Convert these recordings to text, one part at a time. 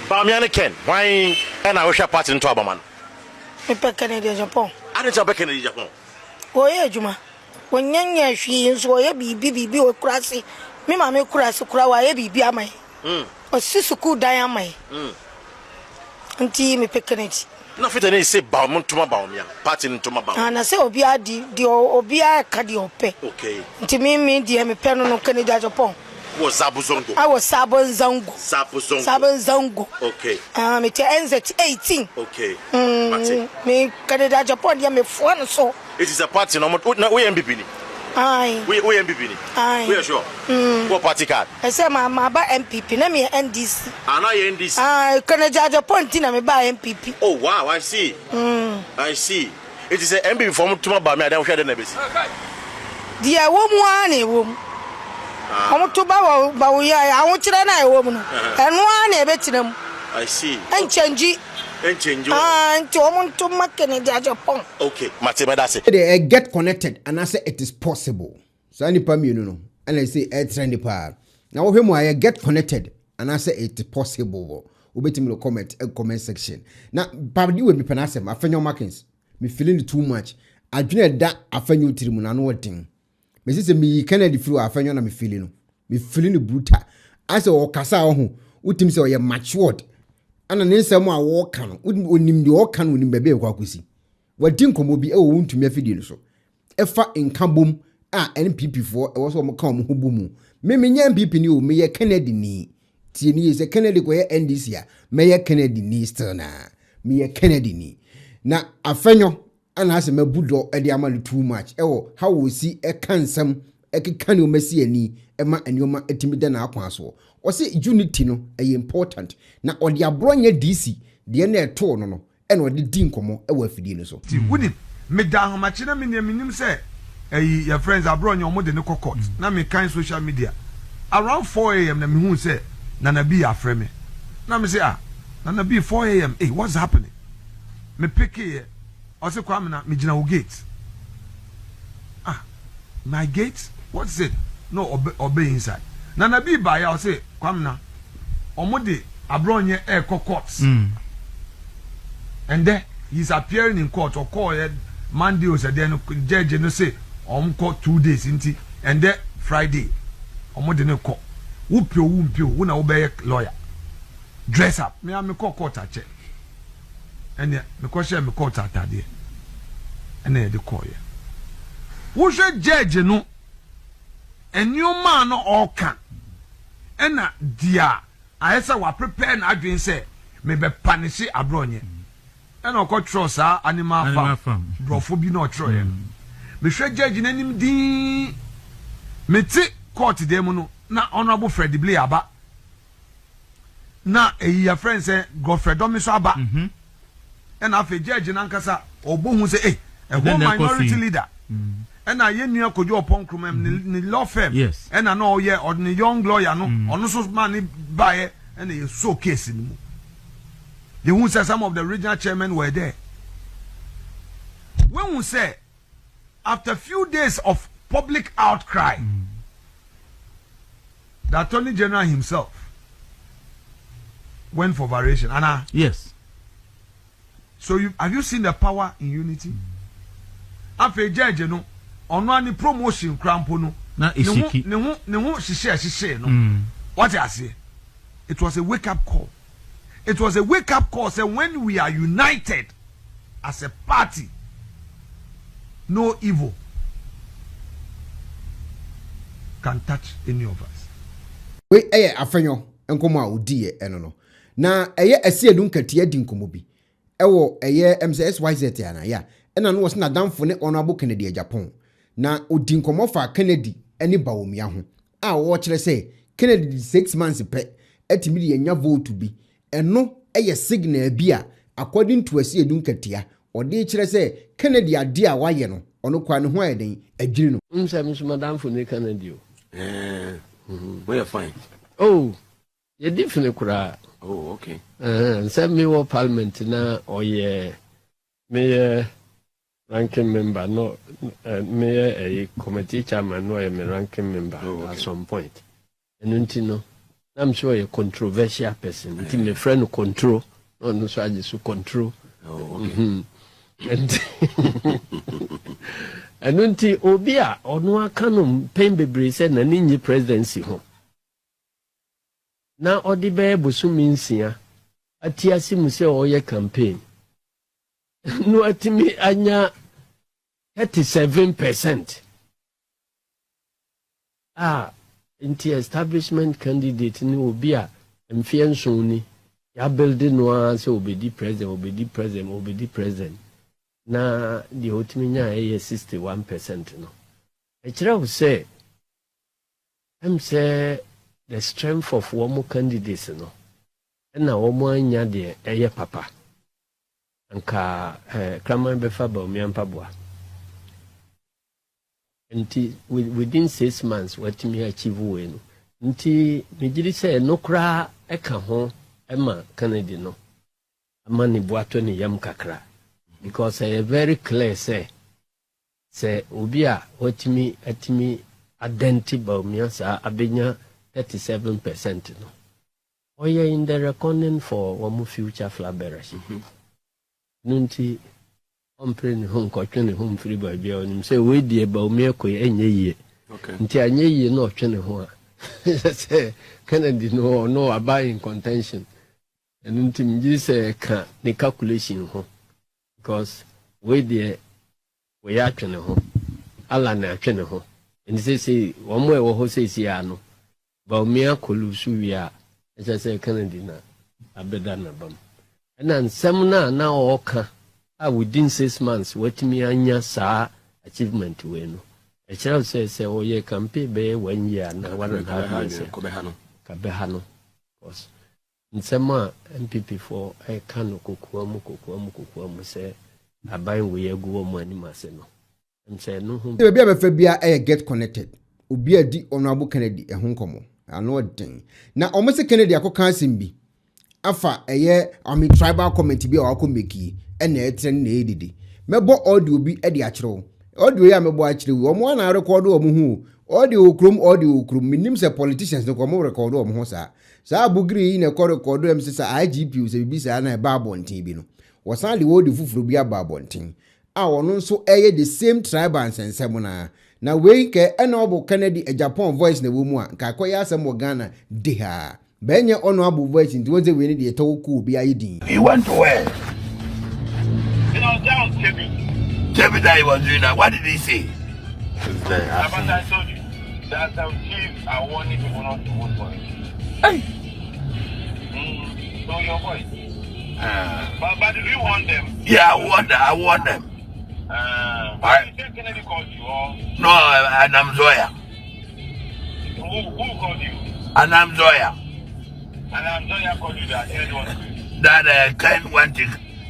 Bawumia Ken, why and I wish a party in Tobaman. Me pe Kennedy Agyapong. I didn't tell Kennedy Agyapong. Oh yeah, Juma. When young she is or bibi or crassy. Me mamma crass cry why bibi am I. Or Sisuku die am I. Auntie me pe Kennedy. Nothing to say Bawumia to my Bawumia, party into my Bawumia. And I say Obiaa the Obiaa kadi ope. Okay. Auntie me dear me pen no Kennedy Agyapong. Was Sabuzongo. I was Sabuzongo. Sabuzongo. Okay. It ends at 18. Okay. Me Kennedy Agyapong ya me phone so. It is a party no we MPP. Aye. We MPP. Aye. We are sure. What party card? I say my ba MPP na me NDC. Ana NDC. Aye, Kennedy Agyapong tina me ba MPP. Oh wow, I see. I see. It is a MPP from Tuma Bawumia then we share the nebis. Dia wo mu ane wo mu. Omo to Bawumia I won kire na wo mu no. Eno ane betina mu. I see. En change. Nti omo to Kennedy Agyapong. Okay, Matema that's it. They get connected and I say it is possible. So any pa me no. And I say it's trendy pa. Now we I get connected and I say it is possible. Ubetimi comment section. Now pabdi we me penasem afenyo markings. Me feeling too much. Adwene da afenyo tirimu na no wetin. Me say me Kennedy free afenyo na me feeling no. Me feeling brutal. I say o kasa ho. Utim say o ye matured. Ana nensem a wo kan onim de wo kan onim bebe kwa kwesi wadi nkomo bi e wo ntumi afidi no so efa nkabom a NPP fo e wo so mo kan mo hobu mu me nya NPP ni o me ye Kennedy ni tie ni se Kennedy ko ye NDC a me ye Kennedy ni still na me ye Kennedy ni na afenyo ana ase mabudo e de ama too much e wo how we see e kansam e kekane o masi ani e ma anioma etimi de na akwa so o se unity no e important na odi abronye DC de na eto no no e na odi di nkomo e wa afidie no so wudi me da homache na me nim se your friends abronye omo de ne kokot na me kan social media around 4 a.m. na me hu se Nana B afre me na me say Nana B 4 a.m. hey what's happening me pick here o se kwa me na me gina wo gate my gate what's it no obey inside Nana B by I say kwamna omode abronye air courts and then he's appearing in court or call Monday or then judge no say court 2 days inti and then Friday omode no call wumpio na obey lawyer dress up me am call court ache and me question me court atade and then the call wo hwe judge no and you man no all can ena dia ayesa wa prepare na adwen say me be punish abronye ena okotro sa animal farm brofo bi na otro ye me hwe judge nanim din me ti court dem no na honorable Fred Blay aba na eyi friend say Godfrey Domiso aba ena afa judge na nkasa obohu say minority leader and I knew could you upon the law firm. Yes. And I know or the young lawyer no on so money buy and they so case in the who said some of the original chairmen were there. When we say after a few days of public outcry, the Attorney General himself went for variation. Anna. Yes. So have you seen the power in unity? After a judge, you know. Ono ani promotion crampo no na esiki ne ho hihye no what I say it was a wake up call say when we are united as a party no evil can touch any of us we afenyo enkomo a odi eno no na asiedun katia di nkomo bi ewo MCSYZ ana ya ena no was na damfo ne honorable Kennedy Agyapong na odi nkomo fa Kennedy eni Bawumia ho a wo kire say Kennedy 6 months pe atimi de nya vote bi eno signal bi a according to asiedun katia odi kire say Kennedy ade a waye no ono kwa ne ho ayeden adwiri no nsem damfo ne Kennedy we are fine oh you different kura oh okay nsem me wo parliament na oye me ranking member no me a committee chairman no a ranking member at some point enunti no I'm sure a controversial person. Until my friend control. No, so I just control. Oh, okay. And until Obiaa or no canon pain bebre said na ninyi presidency home. Now Odibe Busumisia Atiasi Muse Oye campaign. No atimi anya 37%. Inti establishment candidate ni Obiaa mfiensoni ya building no say obedi president. Na the otiminya 61% no. Echira say say the strength of one candidates no. Na omo anya de eye papa. Anka kraman befa Bawumia mpaboa. Nti within 6 months watimi achieve we no. Nti mejiri say no kra eka ho ema Kennedy no. Ama ni boato ni yam kakra. Because I very clear say Obiaa watimi atimi identity Bawumia sa abenya 37% no. Oya in the reckoning for one future flaberers. Nunti ompre home kwatwe home free by bia onim say we die Bawumia ko enye yie. Okay. Nti anye yie no otwe ne ho a. Say Kennedy no abide contention. And nunti mji say ka ni calculation ho. Because we die we atwe ne ho. Ala na atwe ne ho. And say one way wo ho say no. Bawumia kolusu wia. I say Kennedy na abeda na bam. And then some na oka within 6 months watimi anya sa achievement we no. I shall say oye campaign be 1 year na 1.5 years. Kabeha no. Because nsema MPP for I can kokuamu say aban we egu omo anima se no. I'm say no hu. Be be fa bia get connected. Obiaa di Honorable Kennedy e ho nkomo. Ano den. Na omo se Kennedy akoka asembi. Afa ami tribal comment bi a wakomeki na etre na edidi. Mebo audio bi e de akyerew. Audio ya mebo akyerew. Omo na record omo hu. Audio krum minim se politicians no komo record omo ho sa. Sa abugri na record em se sa IGP se bi sa na ba bonten bi no. Wosan de audio fufuru bi aba bonten. A ono nso the same tribal ansensem na we ke Honorable Kennedy Agyapong voice na wo mu a ka koya asem wo Ghana de ha benye Honorable voice nti wonse we ni de to ku bi ayedin. He went to where? Down Chevy that he was doing that. What did he say? I told you that some chiefs are warning people not to vote for him. Hey. So your voice. But do you want them? Yeah, I want them. I think Kennedy called you or? No, I'm Zoya. Who called you? And I'm Zoya. And I'm Zoya called you that anyone. That Ken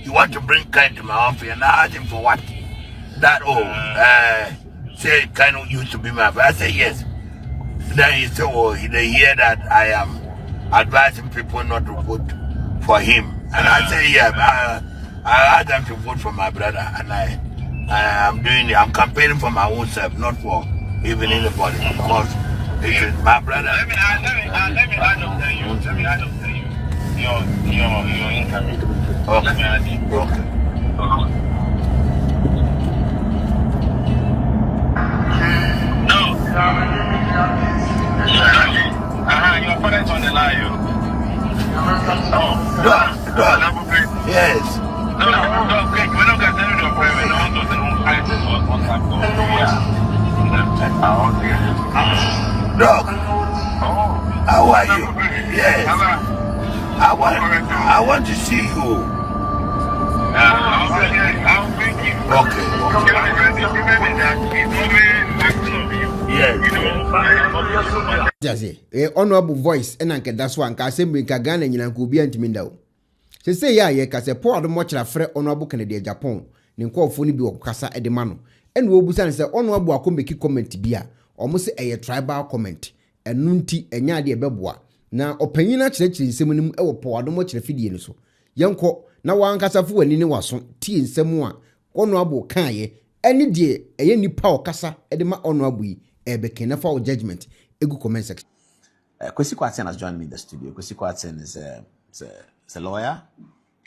you want to bring Ken to my office and I asked him for what? That say Ken used to be my friend. I said yes. Then he said, they hear that I am advising people not to vote for him. And I said, yeah, I asked them to vote for my brother, and I'm campaigning for my own self, not for even anybody, because it is my brother. Let me add up to you. Your income. Okay. Let me add it. Okay. No. Your father's on the line. Yes. No, we're not going to tell you the prayer. We don't want to know what's happening. Dog, how are you? Yes. I want to see you. I'll bring you. Okay. Yes. Honorable voice enanke that's one ka assembly ka Ghana nyina ko obi antimi ndawo. Se ya ye ka se Paul do mo kira frɛ Honorable Kennedy Agyapong ne nkɔfo ni bi okasa ede ma no. Ene wo busa ne se Honorable akomeki comment bi a omo se eye tribal comment enu nti enya de ebeboa na opanyina kyerɛkyerɛ nsɛm nim e wo Paul do mo kira fidie ni so. Yenkɔ na wankasa fu wani ne waso tie nsɛm a Honorable kan ye ene de eye nipa okasa ede ma Honorable yi ebe kenafa judgment egu comment section. Kwesi Kwarteng has joined me in the studio. Kwesi Kwarteng is a lawyer,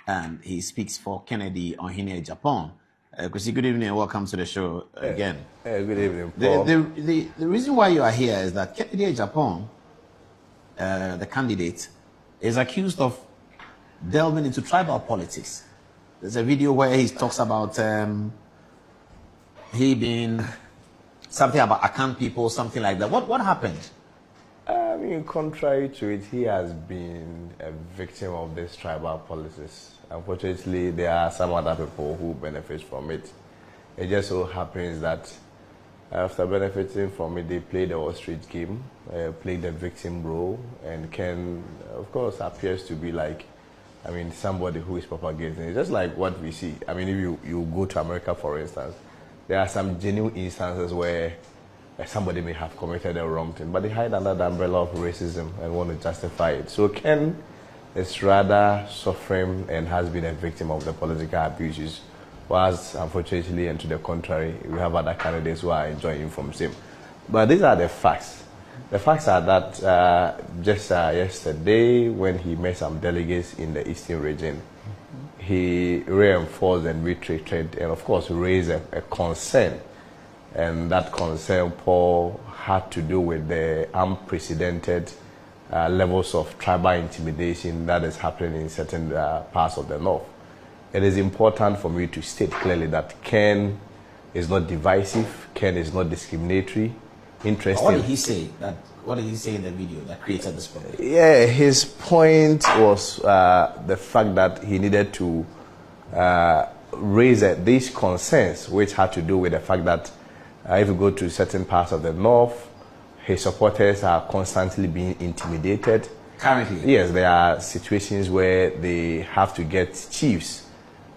and he speaks for Kennedy on Agyapong. Kwesi, good evening and welcome to the show again. Good evening, Paul. The reason why you are here is that Kennedy Agyapong, the candidate, is accused of delving into tribal politics. There's a video where he talks about he being something about Akan people, something like that. What happened? I mean, contrary to it, he has been a victim of this tribal politics. Unfortunately, there are some other people who benefit from it. It just so happens that after benefiting from it, they play the ostrich game, play the victim role, and Ken, of course, appears to be like, I mean, somebody who is propagating. It's just like what we see. I mean, if you go to America, for instance, there are some genuine instances where somebody may have committed a wrong thing, but they hide under the umbrella of racism and want to justify it. So Ken is rather suffering and has been a victim of the political abuses, whilst unfortunately, and to the contrary, we have other candidates who are enjoying from same. But these are the facts. The facts are that just yesterday, when he met some delegates in the Eastern region, he reinforced and reiterated and of course raised a concern. And that concern, Paul, had to do with the unprecedented levels of tribal intimidation that is happening in certain parts of the north. It is important for me to state clearly that Ken is not divisive, Ken is not discriminatory. Interesting. What did he say? What did he say in the video that created this problem? Yeah, his point was the fact that he needed to raise these concerns, which had to do with the fact that if you go to certain parts of the north, his supporters are constantly being intimidated. Currently? Yes, there are situations where they have to get chiefs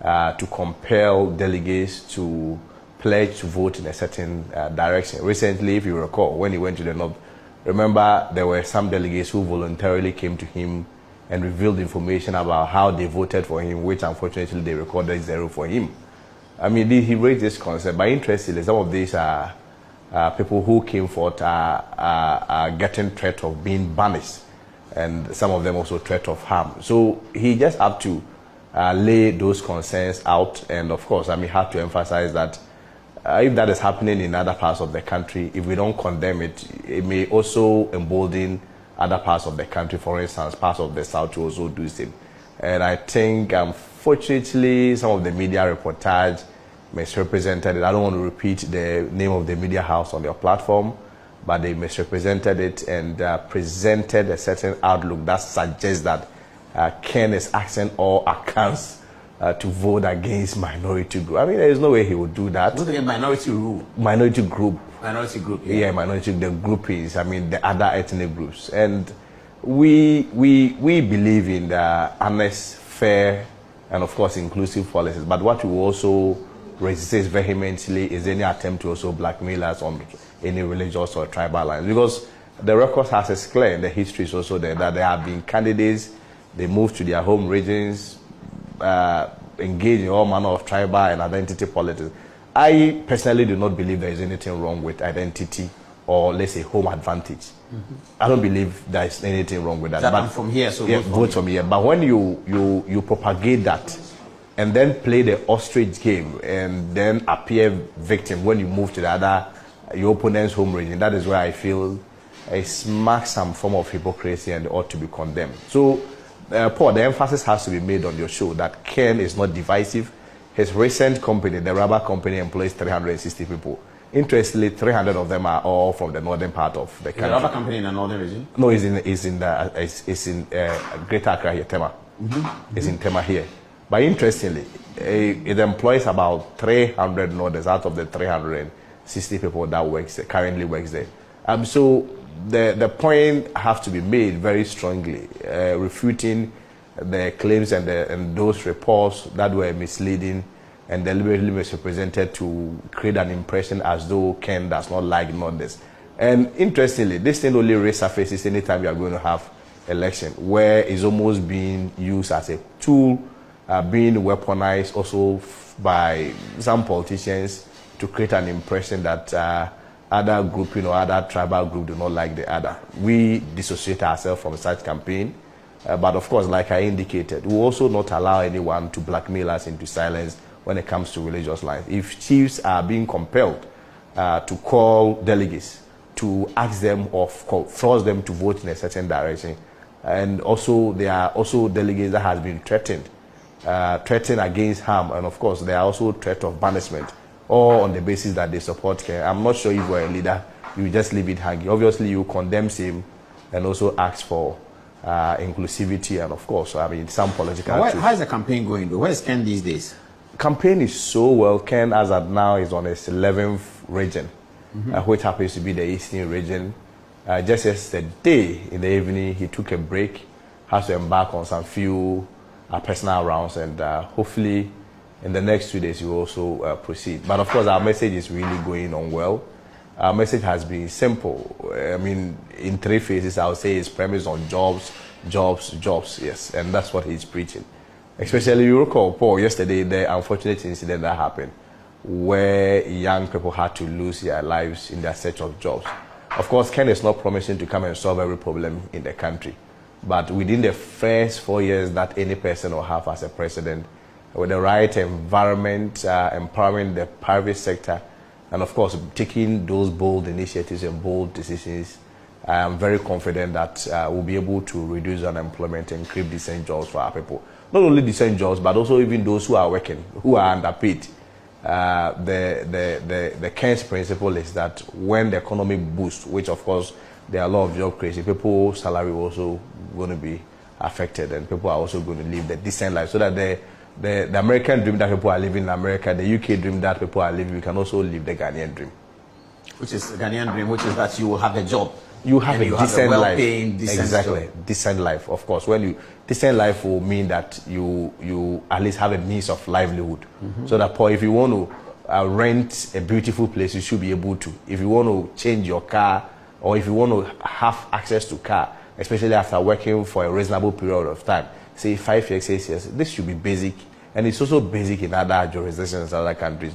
to compel delegates to pledge to vote in a certain direction. Recently, if you recall, when he went to the north, remember there were some delegates who voluntarily came to him and revealed information about how they voted for him, which unfortunately they recorded 0 for him. I mean, he raised this concept, but interestingly, some of these are people who came forth are getting threat of being banished, and some of them also threat of harm. So he just had to lay those concerns out, and of course, I mean, had to emphasize that if that is happening in other parts of the country, if we don't condemn it, it may also embolden other parts of the country, for instance, parts of the South to also do the same. And I think, unfortunately, some of the media reportage misrepresented it. I don't want to repeat the name of the media house on their platform, but they misrepresented it and presented a certain outlook that suggests that Ken is asking all Akans to vote against minority group. I mean, there is no way he would do that. What's the minority rule? Minority group. Minority group. Yeah, minority, the groupings. I mean, the other ethnic groups. And we believe in the honest, fair, and of course inclusive policies. But what we also resist vehemently is any attempt to also blackmail us on any religious or tribal lines. Because the record has is clear, and the history is also there, that there have been candidates, they move to their home regions, engage in all manner of tribal and identity politics. I personally do not believe there is anything wrong with identity or, let's say, home advantage. I don't believe there is anything wrong with that. But but from here, so yeah, vote from here. But when you propagate that and then play the ostrich game and then appear victim when you move to the other, your opponent's home region, that is where I feel it marks some form of hypocrisy and ought to be condemned. So, Paul, the emphasis has to be made on your show that Ken is not divisive. His recent company, the rubber company, employs 360 people. Interestingly, 300 of them are all from the northern part of the country. The rubber company in the northern region? No, it's in Greater Accra here, Tema. It's in Tema here. But interestingly, it employs about 300 Northerners out of the 360 people that currently works there. So the point have to be made very strongly, refuting the claims and those reports that were misleading and deliberately misrepresented to create an impression as though Ken does not like Northerners. And interestingly, this thing only resurfaces anytime you are going to have election, where it's almost being used as a tool, being weaponized also by some politicians to create an impression that other group, other tribal group do not like the other. We dissociate ourselves from such campaign. But of course, like I indicated, we will also not allow anyone to blackmail us into silence when it comes to religious lines. If chiefs are being compelled to call delegates, to ask them or force them to vote in a certain direction, and also there are also delegates that has been threatened against harm, and of course there are also threat of banishment, all on the basis that they support care. I'm not sure if you're a leader, you just leave it hanging. Obviously, you condemn him and also ask for inclusivity, and of course, some political. How is the campaign going though? Where is Ken these days? Campaign is so well. Ken, as at now, is on his 11th region, which happens to be the Eastern region. Just yesterday in the evening, he took a break, has to embark on some few personal rounds, and hopefully in the next 2 days he will also proceed. But of course, our message is really going on well. Our message has been simple. In 3 phases, I would say it's premised on jobs, jobs, jobs, yes. And that's what he's preaching. Especially, you recall, Paul, yesterday, the unfortunate incident that happened where young people had to lose their lives in their search of jobs. Of course, Ken is not promising to come and solve every problem in the country. But within the first 4 years that any person will have as a president, with the right environment, empowering the private sector, and of course, taking those bold initiatives and bold decisions, I am very confident that we'll be able to reduce unemployment and create decent jobs for our people. Not only decent jobs, but also even those who are working, who are underpaid. The Kent's principle is that when the economy boosts, which of course there are a lot of job creation, people's salary also going to be affected, and people are also going to live the decent life, so that the American dream that people are living in America, the UK dream that people are living, we can also live the Ghanaian dream. Which is the Ghanaian dream, which is that you will have a job. You have a decent life. Exactly, job. Decent life, of course. Decent life will mean that you at least have a means of livelihood. So that, Paul, if you want to rent a beautiful place, you should be able to. If you want to change your car, or if you want to have access to car, especially after working for a reasonable period of time, say 5 years, 6 years, this should be basic. And it's also basic in other jurisdictions, other countries.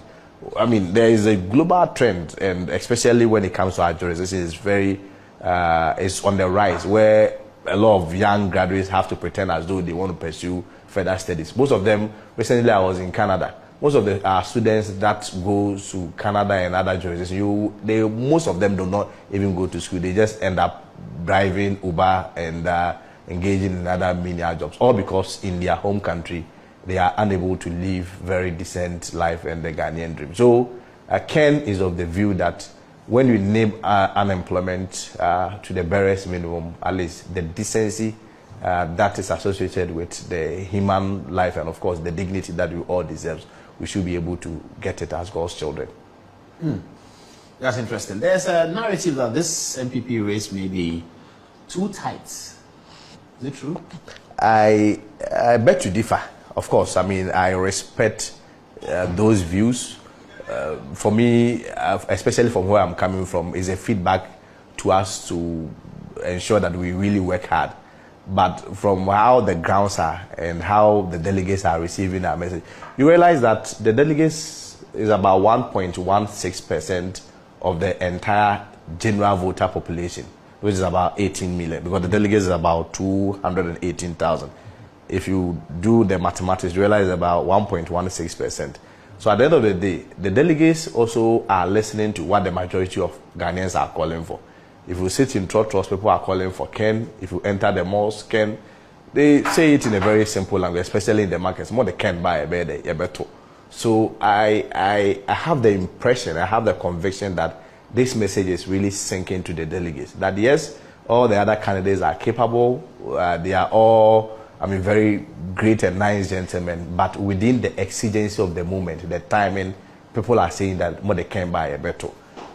There is a global trend, and especially when it comes to our jurisdiction, it's on the rise, where a lot of young graduates have to pretend as though they want to pursue further studies. Most of them, recently I was in Canada, most of the students that go to Canada and other jurisdictions, most of them do not even go to school. They just end up driving Uber and engaging in other menial jobs, all because in their home country they are unable to live very decent life and the Ghanaian dream. So Ken is of the view that when you name unemployment to the barest minimum, at least the decency that is associated with the human life and of course the dignity that we all deserve, we should be able to get it as God's children. That's interesting. There's a narrative that this MPP race may be too tight. Is it true? I beg to differ. Of course, I respect those views. For me, especially from where I'm coming from, is a feedback to us to ensure that we really work hard. But from how the grounds are and how the delegates are receiving our message, you realize that the delegates is about 1.16% of the entire general voter population, which is about 18 million, because the delegates is about 218,000. If you do the mathematics, you realize about 1.16%. So at the end of the day, the delegates also are listening to what the majority of Ghanaians are calling for. If you sit in trust, people are calling for Ken. If you enter the malls, Ken. They say it in a very simple language, especially in the markets. More the Ken buy a better. So I have the impression, I have the conviction that this message is really sinking to the delegates. That yes, all the other candidates are capable. They are all, very great and nice gentlemen. But within the exigency of the moment, the timing, people are saying that more they can buy a better.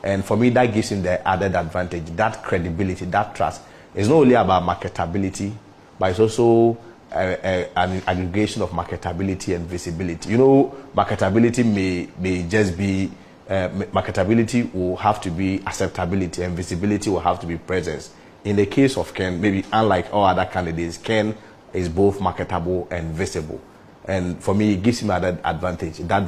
And for me, that gives him the added advantage, that credibility, that trust. It's not only about marketability, but it's also an aggregation of marketability and visibility. Marketability may just be, marketability will have to be acceptability, and visibility will have to be presence. In the case of Ken, maybe unlike all other candidates, Ken is both marketable and visible. And for me, it gives him an advantage, that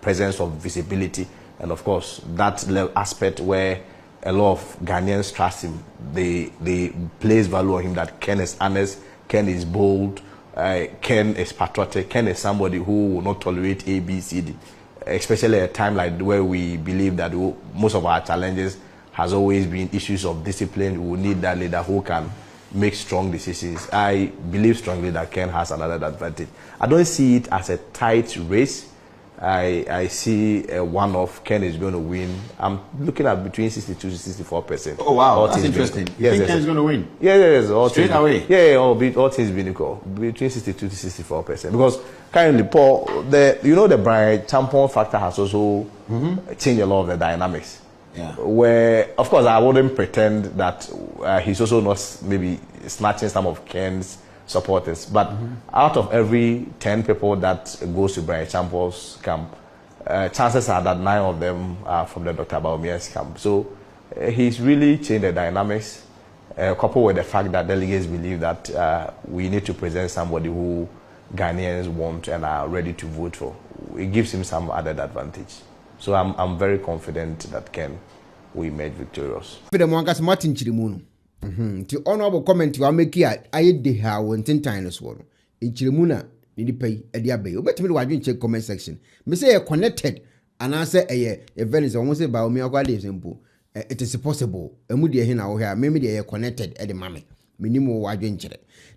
presence of visibility And of course, that aspect where a lot of Ghanaians trust him, they place value on him, that Ken is honest, Ken is bold, Ken is patriotic, Ken is somebody who will not tolerate A, B, C, D. Especially at a time like where we believe that most of our challenges has always been issues of discipline. We will need that leader who can make strong decisions. I believe strongly that Ken has another advantage. I don't see it as a tight race. I see one of Ken is going to win. I'm looking at between 62 to 64%. Oh wow, that's interesting. You think Ken is going to win? Yes. Straight away? Yeah, all things being equal, between 62 to 64%. Because currently, Paul, the Brian Champon factor has also changed a lot of the dynamics. Yeah. Where, of course, I wouldn't pretend that he's also not maybe snatching some of Ken's supporters, but out of every 10 people that goes to Brian Champo's camp, chances are that 9 of them are from the Dr. Bawumia's camp. So he's really changed the dynamics, coupled with the fact that delegates believe that we need to present somebody who Ghanaians want and are ready to vote for. It gives him some added advantage. So I'm very confident that Ken will emerge victorious. The honorable comment you are making at I de how one 10 times one. In Chirimuna, in the pay at the abbey. But me, why you check comment section? Me say a connected and answer a Venice almost about me or simple. It is possible. A moody hin out here, maybe they are connected at the mammy. Minimum why you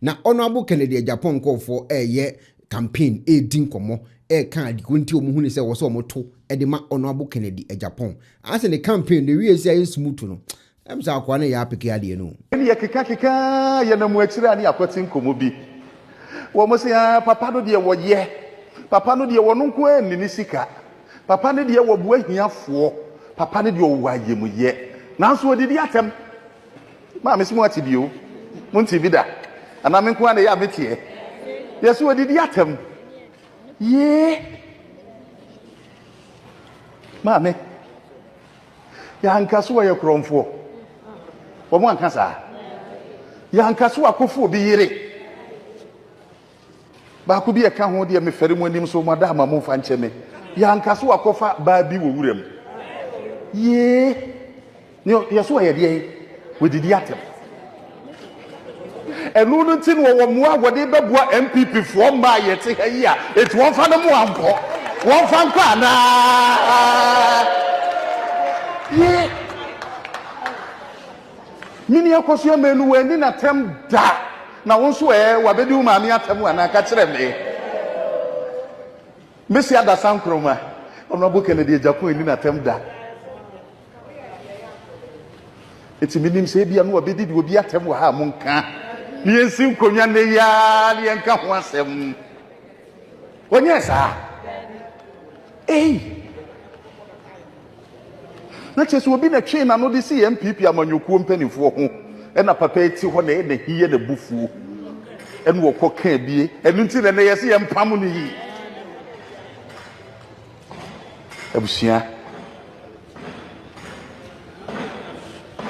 now, honorable Kennedy Agyapong call for a year campaign, a dinkomo, a card, Quinty Muhuni say was almost 2 at the honorable Kennedy Agyapong. As in the campaign, the real say is smooth to know. I'm sorry, Kwana ya peke adi no. Ni ya keka ya na muachire ani akwati nkomo bi. Wo mo se papa no de wo ye. Papa no de wo no nko ani ni sika. Papa no de wo bu ahiafo. Papa no de wo ayemu ye. Nanso odidi atem. Ma me simu ati bio. Mun ti bi da. Ana me nko ana ya metie. Yeso odidi atem. Ye. Ma me. Ya hankaso wa ye kromfo. Omo ankasa ya hankaso akofo bi yire ba ko bi e ka ho de me fere mo anim so madama mo fa nche me ya hankaso akofa ba bi wo wuram ye no yeso ye de we didi atem enu no tin wo mo agode bebua MPP fo mba ye te ha yi a eti won fa no mo anko won fa nko ana ye mini akoso menu weni na tem da na wonso wabedi u maami atem ana ka kire me mesi ada sankroma ono bu Kennedy Agyapong ni na tem da eti minim se bia no wabedi di obi atem wa ha monka ni ensi nkonya ne ya ni enka ho asem onye sa na cheso obi na twe na no de si MPP amanyokuo mpanifo ho e na papa eti ho na e na hiye na bufuo e no wokọ ka bie enu nti na yesi ye mpam no yi abusia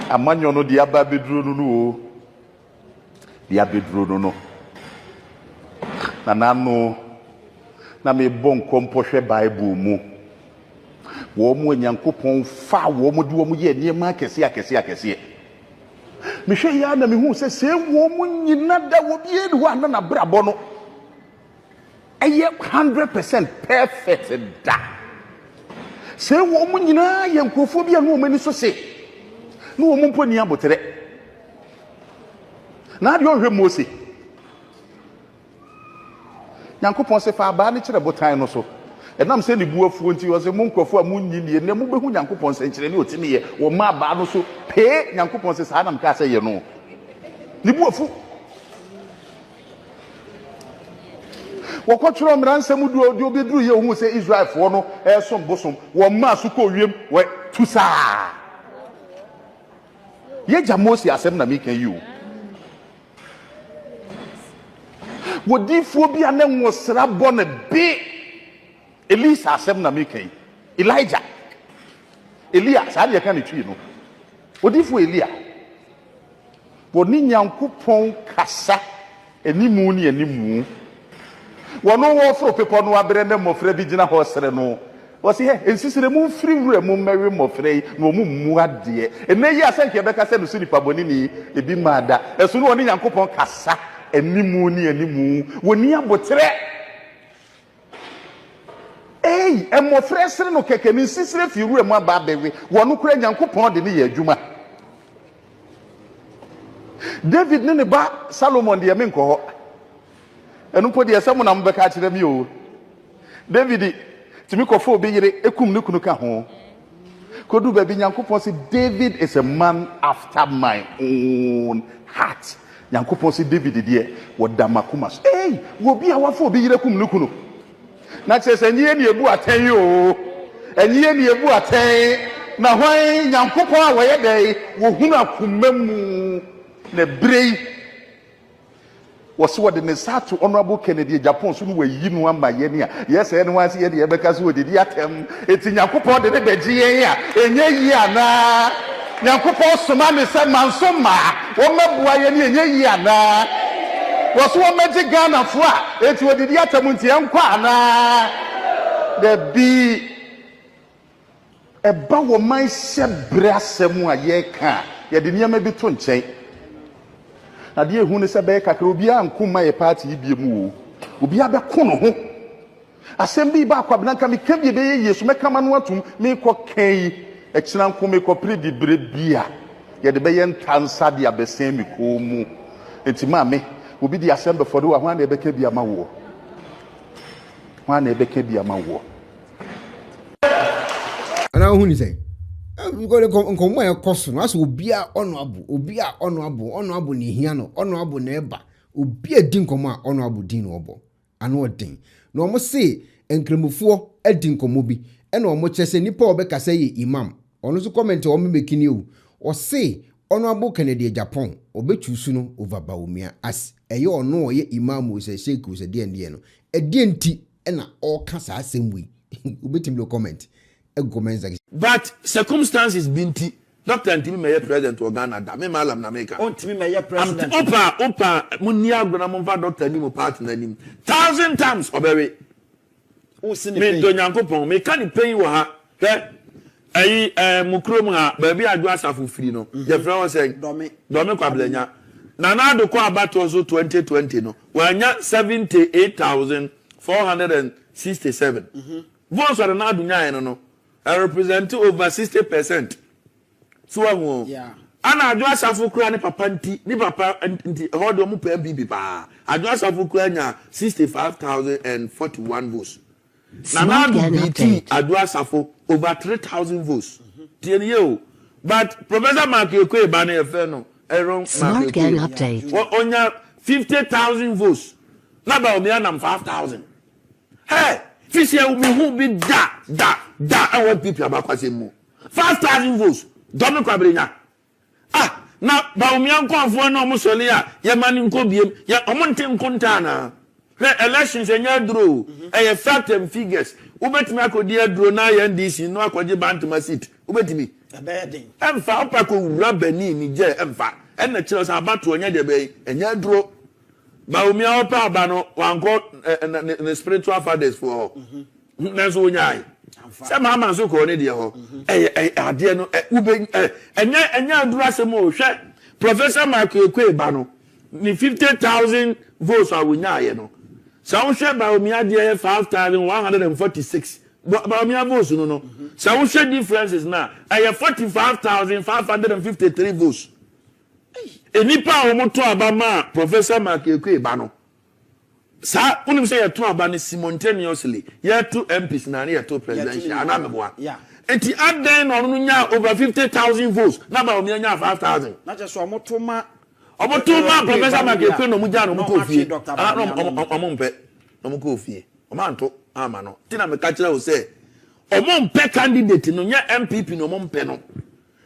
amanyo no de aba beduro no no de abeduro no na nanu na me bon kompohwe Bible mu wo mu Nyankopon fa wo mu de wo mu ye niema akese me hwe ya na me hu se wo mu nyina da wo bie de ho na brabo no eye 100% perfect da se wo mu nyina ye nkofo bia no mani so se no wo mu mponi abotere na de ohwe Mose Nyankopon se fa ba ne kire botan no so enam se ni buafuo nti wo se mu nkofo a mu nyini ne mu behu Nyankopon se nkire ne otimi ye wo ma ba no so pe Nyankopon se sa na mka se ye no ni buafu wo kwotro mransam du de obeduru ye hu se Israelfo no som bosom wo ma so ko wiem we tusa ye ja Mose asem na me kan yi o wo difo bia ne nwosra bone be Elisa asem na me kan Elijah Elia sa de kan twi no wo difo Elia wo ni Nyankopon kasa enimu ni enimu wo no wo fro pepo no abre ne mofra bi gina ho sere no was here insisted move free room marry mo frey no mu ade ene yi asanke be ka se no suni paboni ni e bi mada eso no oni Nyankopon kasa animu ni animu woni abotre emo fresre no keke ni insisire fi room aba bewe wono kura Nyankopon de ni ye adwuma David ne ba Solomon de me nko ho enu po de esem na mbeka kire mi o David timi kofo obi yire ekum ne kunu ka ho kodu ba bi Nyankopon say David is a man after my own heart Nyankopon say David de woda makuma wo bi a wafo obi yire kum ne kunu na chese enye ne ebu aten o enye ne ebu aten na hwan Nyankopon a wo ye dai wo hunu akomamu na brei was what the Nesatu Honorable Kennedy Agyapong so we yi no ama ye ne a yes any one see ye de beka so odidi atem eti Nyankopon de beji ye a enye yi ana Nyankopon soma me se mansoma wo mabua ye ne enye yi ana was wo meji Ghana fo a eti odidi atem nti enkwa ana the bi eba wo man hye brasem a ye ka ye de niam bi to nchen na de ehu ne se be kakra obi ankuma ye party bi mu o obi abeko no ho asem bi ba kwabena nka me ka bi be ye yesu meka ma no atum me kɔ kan e kina nko me kɔ predi bre bia ye de be ye ntansa de abesen me ko mu enti ma me obi di asem be for do ho na e be ka bi ama wo ana hu ni say go nkomo e koso no aso obi a ono abu ni hia no ono abu na eba obi adi nkomo a ono abu din no obo ano odin no mo se enkremufuo adi nkomo bi e na omo chese nipa obekasa ye imam ono so comment o memekini o se ono abu Kennedy Agyapong obechusu no over Bawumia as eye ono ye imam o se sheik o se de no edi enti e na o kasa asemwi obetim lo comment. But circumstances binti Dr. Ntimi meye president of Ghana da me malam na America. Ntimi meye president. Opa munni agona momfa Dr. Nim partner nim 1,000 times obere. O sini me do Nyankopon me ka ni pen wo ha. Ayi mukrom ha ba bi adwo asafo firi no. Je fra won say domi kwablanya. Na na do ko abato so 2020 no. Wanya 78,467. Votes are na adunya no. I represent over 60%. So yeah. Ana adwo asafo kura ni papa nti hodo mu pa bibi pa. Adwo asafo kura nya 65,041 votes. Na BT adwo asafo over 3,000 votes. Tieni yo. But Professor Mark Ekwe ba na efe no. Smart Gang update. Onya 50,000 votes. Na ba omi anam 5,000. Hey! Fisia umi hu bi da I want people abakwase mu 5,000 votes domi kwabrenya na Bawumia nkonfo na omusole a ye mani nko biem ya omonte nkonta na elections enya duro e fact and figures ubetimi akodi aduro na ya NDC no akwaje bantama seat ubetimi abedin emfa opako wura bani ni je emfa ena kire so abato onya de be enya duro Bawumia opa aba no wanko the spiritual fathers for nanso onyai se mama so ko ne de ho ade no ube enya aduru asem o hwe Professor Mark Ekwe ba no ni 50,000 votes a wonyaaye no sa wo hwe Bawumia de 5,146 Bawumia votes no sa wo hwe differences na 45,553 votes enipa o moto abama Professor Mark Ekwe ba no sa unim say yeto aba ne simultaneously yeto MPs na ne yeto presidential anameboa enti aden no no nya over 50,000 votes na ba o nya 5,000 na je so omotoma Professor Mark Ekwe no muja no ko fie omompe no mo ko fie omanto ama no tina me ka kire o say omompe candidate no nya MPP no omompe no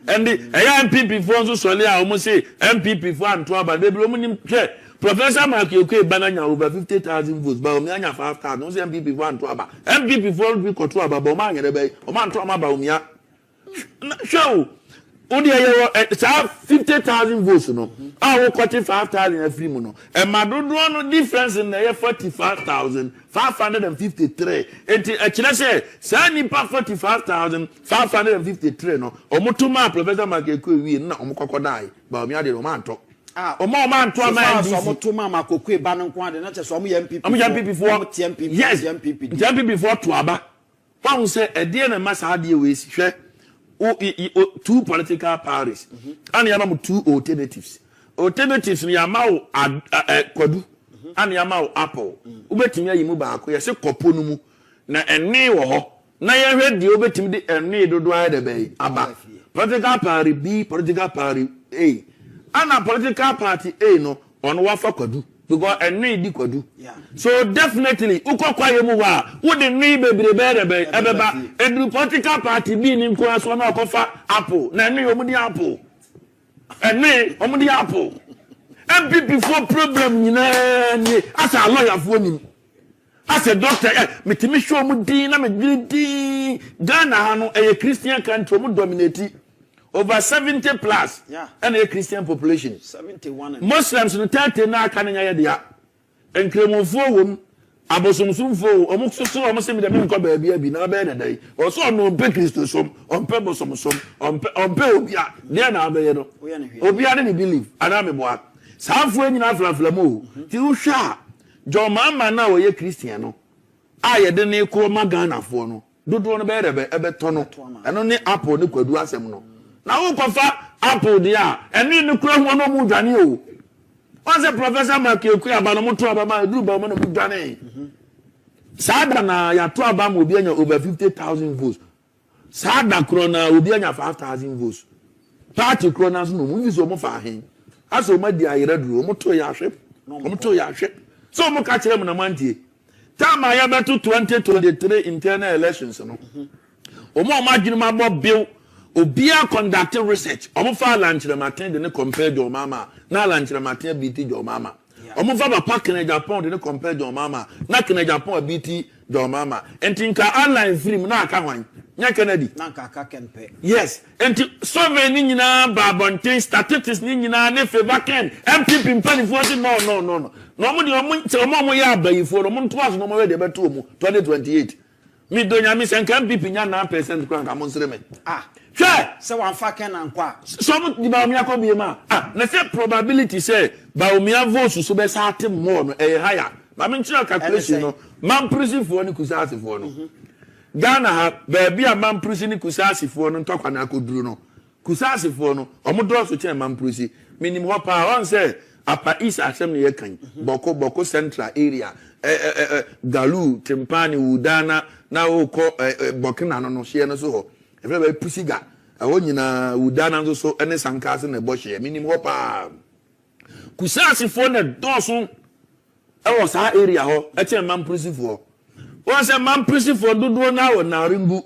and the MPP for so sole a o say MPP for anto aba be blo munim hwe Professor Mark Ekwe bananya over 50,000 votes ba o me anya 5,000 no say MPP for anto aba MPP for be control aba ba o ma anyere be o ma anto ama ba o mia show Odi ayo 50,000 votes no. Ah wo 45,000 every mu no. E madodo no difference in na 45,553. Enti e kire say sa nipa 45,553 no. Omotuma Professor Makeko wi na omokokodai. Bawumia de no manto. Omo man to man so omotuma Makoko ba no nko ade na che so omo MPP. Omo MPP before. Yes, MPP before to aba. Why say e dey na masa ade we si hwe two political parties and yama two alternatives ni yama kwadu and yama apple ubetimi ayimu baako ye se kopo no mu na enne wo ho na ye hwedi obetimi de enne dodo aye de bay aba political party B political party A and political party A no ono wafa kwadu because enne di kwadu so definitely ukokwa yemu wa wo de ni bebrebe be ebeba edu political party bi ni nko aso na okofa apple na enne omudi apple enne omudi apple MPP for problem nyina ni asa lawyer for nim as a doctor metimi show mu din na medin Ghana ha no a Christian country mu dominate over 70 plus and a Christian population 71 Muslims no 30 na aka nya dia enkremofo wom abosomsomfo omuksoso omse de me nko ba bia bi na ba dedai o so no pe Christo som onpe bosomsom onpe obia dia na ba ye no obia ne believe ana me boa saafo nyina aflafla mo ti uhwa jo mama na wo ye Christian no aye de ne ko magana fo no dodo no be rebe ebe to no eno ne apple ne kwadu asem no na wo kofa apple dia eni ne kura ho no mu dwane o onse Professor Makeko aba no moto aba ma du ba mo no mu dwane sada na ya to aba mo obi anya over 50,000 votes sada kro na obi anya 5,000 votes party kro na so no mu viso mo fa hen aso ma di ayira duro mo to ya hwe so mo ka kire mo na mantie tama ya beto 2023 internal elections no o mo ma dwuma ma bo bill Obiaa conducting research. Omo fa lanchire matin de ne compare jo mama. Na lanchire matin BT jo mama. Omo fa papa Agyapong de ne compare jo mama. Na Agyapong BT jo mama. Enti nka online film na aka hwan. Nya Kennedy. Na aka kenpe. Yes. Enti survey ni nyina babonten statistics ni nyina ne favor ken. MPP mpanifo se no. No mo de omo ya abayifo no mo ntoaso no mo we de beto omo 2028. Mi donya mi senka MPP nya 9% kran ka mo nsere me. Sure. So one fucking ankwa. Some the Bawumia come here ma. Let's say probability say Bawumia votes so be certain more no higher. But I mean calculation no. Man prison for ni kusasi for no. Ghana ha baby a man prison ni kusasi for no ntokwa na akoduru no. Kusasi for no. Omo draw so chen man prison. Minimum what power one say Upper East asem ne yekan. Boko Central area. Galu, Timpani, Udana, na uko Burkina no share no so ho. Everybody pusiga. Awo nyina Udana so ene sankase na boshe. Minimum hopa. Kusasi for na dosun. Ewo sa area ho. Eche man prison for. Won say man prison for dodo na wo na ringu.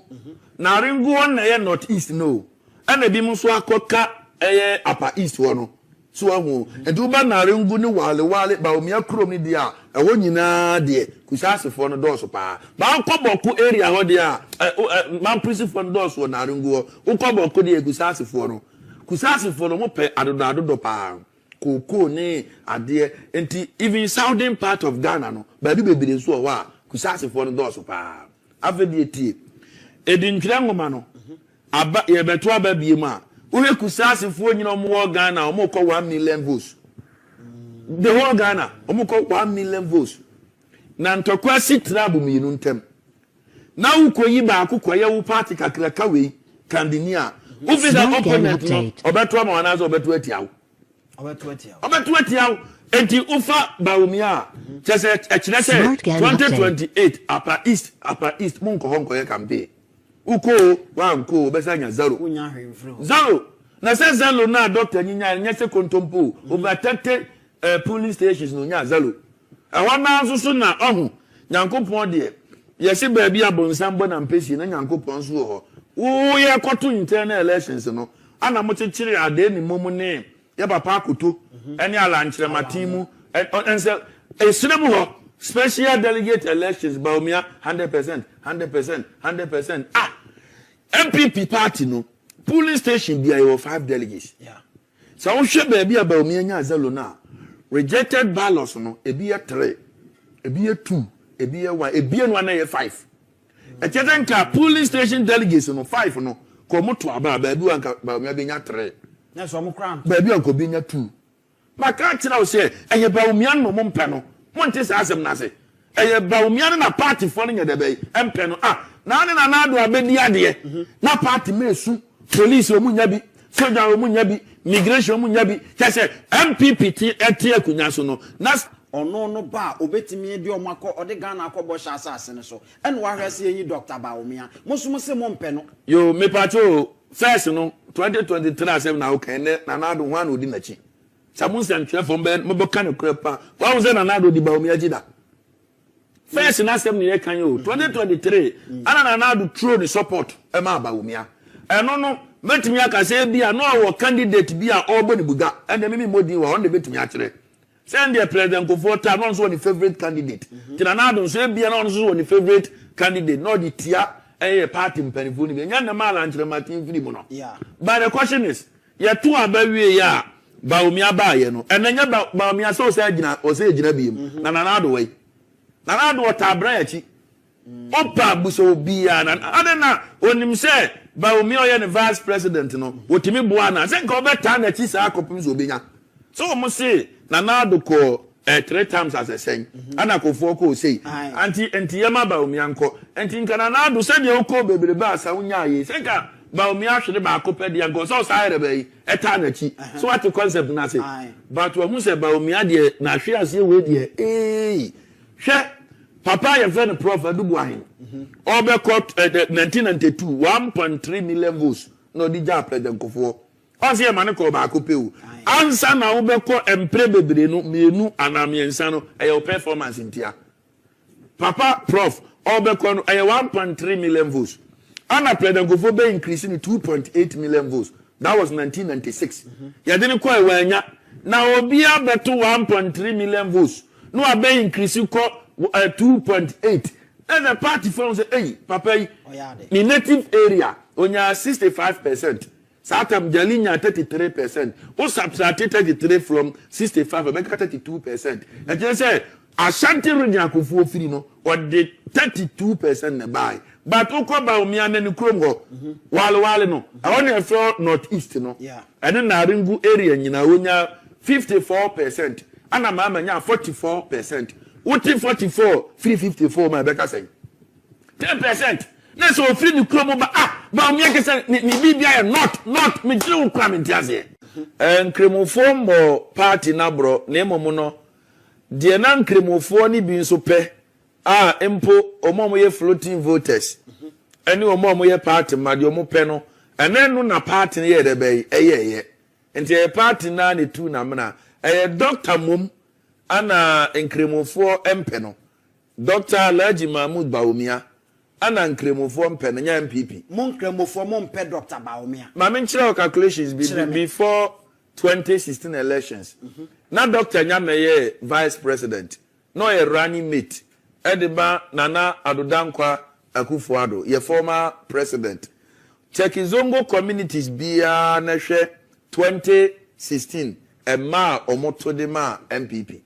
Na ringu won na ye north east no. Ene bi mu so akoka eye upper east wo no. So ahu edu ba na ringu ni wale Bawumia krom ni dia ewo nyina de kusasi for no doso pa ba koboku area ho dia man prison for no doso na ringu wo koboku de kusasi for no mo pe adodo pa koko ni ade enti even southern part of Ghana no ba bi bebere so wa kusasi for no doso pa avedi etie edintire ngoma no aba ye beto aba biema Uwe kusasi fuo nyina omo Ghana omo ko 1 million votes. The whole Ghana omo ko 1 million votes. Na ntokwa sitrabu minu ntem. Na ukoyi ba akukwa ye wo party kakraka we kandinia. Ufi da opponent no obeto ama wanazo obeto atiawo. Obeto atiawo. Enti ufa Bawumia chese echinese 2028 upper east munko honko ye campaign. Uko wanko besanya zero na se zero na doctor nyinya nyese kontompo over 30 police stations no nya zero wana nso na ohu nyankopon de yesi ba bia bonsambo na mpesi na nyankopon so ho wo ye koto internal elections no ana mo chechire ade ni momu ne ya papa akoto eni ala nchire matimu ense esremu ho special delegate elections Bawumia 100% MPP party no polling station there were 5 delegates. Yeah. So I share baby about me and Zalona. Rejected ballots no, a be a 3, a be a 2, a be a 1, a be a 1 a 5. A Chetanka polling station delegates no 5 no, come to about baby and maybe 3. That's one crown. Baby uncle being a 2. My can't now say, and your Bawumia no mum panel. One test as them nase. And your Bawumia na party falling at the bay, and panel. Now and another have been the idea. Na party may sue, police or munyabi, soldier or munyabi, migration munyabi, just say MPPT at Tia Kunyasono. Nas or no bar, obey me, dear Marco, or the Ghana Kobosh assassin. So, and why I see you, Dr. Bawumia, most mum panel. You may patrol first, 2023 7 now can another one who didn't achieve. Someone sent from bed, Mobocano Crepa. What was another the Bawumia Jida? First in assembly, can you 2023, and another throw the support, Emma Bawumia. And no, met me, I can say, be a no candidate, be a Auburn Buga, and the Mimi Modi were on the bit me actually. Send the president go for time, also the favorite candidate. Tinanado say, be an also the favorite candidate, not the Tia, a party in Penifuni, and the Malan to the Martin Filimono. Yeah. But the question is, you're 2 baby, yeah. Bawumia ba ye no enanya Bawumia so say gina o say gina biem na nanado way nanado otabra yachi opa buso Obiaa na adena onim say Bawumia ye ne vice president no wotimi boa na say nka obeta na chi sa akopim so obenya so mo say nanado ko 3 times as a saying ana kofo ko say anti yema Bawumia nko anti nka nanado say de okọ bebrebe asa wonya ye say nka Bawumia hwede ba akopɛ de nko so say rebe eta na chi so what the concept na say but we say Bawumia de na hwe ase we de hwe papa ye friend prof adubu ahin obekot 1992 1.3 million votes no di ja president kofo ase ye mane ko ba akopɛ o ansa na obekɔ empre bebre no mienu anamiensa no eye performance ntia papa prof obekɔ no eye 1.3 million votes Anna President Gofo be increasing 2.8 million votes. That was 1996. Ya didn't call wenya. Now Obiaa beto 1.3 million votes. No a be increasing 2.8. And the party from say, hey, Papa, in native area, on your 65%. Satam Jalinya 33%. Who subtracted 33 from 65, I make 32%. And just say, Ashanti region Kufu Filino, or the 32% buy. But Oko Bawumia and Kromgo, Wale no. I only floor northeast, no. Yeah. And then Naringu area, you know, when you're 54%, and a mama 44%. What 44? 354, my Becca say. 10%. That's all free to Kromo, Bawumia can say, not, me do come in Tiazi. And Cremoform party nabro, name mono. The nan Cremofor ni bin so pe. Empo omo ye floating voters. Any omo ye party madi omo peno. And then no na party ye de be ye. Enti ye party na ni tu na mna. Dr. Mum ana Nkremofo empeno. Dr. Alhaji Mahmoud Bawumia ana Nkremofo empeno nya MPP. Mon Nkremofo mon pe Dr. Bawumia. Ma men chira calculations before 2016 elections. Na Dr. Nyame ye vice president. No ye running mate. Ediba Nana Adodankwa Akufo-Addo, ye former president. Chekizongo communities biya na hwe 2016 Emma Omotodema MPP.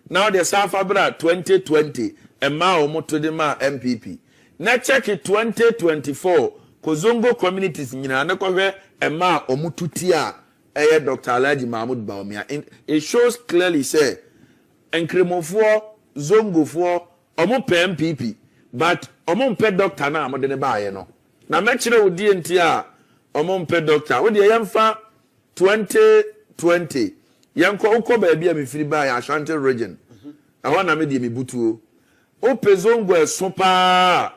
Now the South Abra 2020 Emma Omotodema MPP. Na check 2024 Kozongo communities nyina na kohwe Emma Omututia eye Dr. Alhaji Mahmoud Bawumia. It shows clearly say Nkremofo Zongofo omo pe MPP but omo pe doctor na amode ne baaye no na mekire odi entia omo pe doctor we de yemfa 2020 yanko ukọ ba bia me firi baaye Ashanti region aho na me de me butuo o pezongo esopa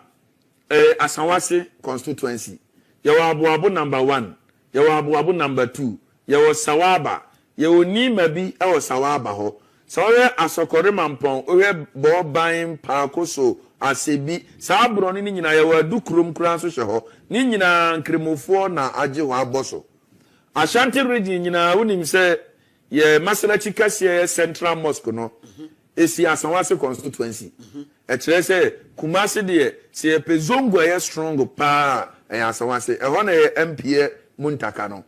Asanwase constituency yawo aboabo number 1 yawo aboabo number 2 yawo Sawaba yawo Nima bi e wo Sawaba ho so we asokore mampon we bo ban paakoso asebi saa bro ni nyina ye wadu krom kran so hye ho ni nyina Nkremofo na agye ho aboso Ashanti region nyina wonim se ye Masalachi Kase Central Mosque no esi Asanwase constituency e kire se Kumasi de se pezongo ye strong pa Asanwase e ho na ye MPA muntaka no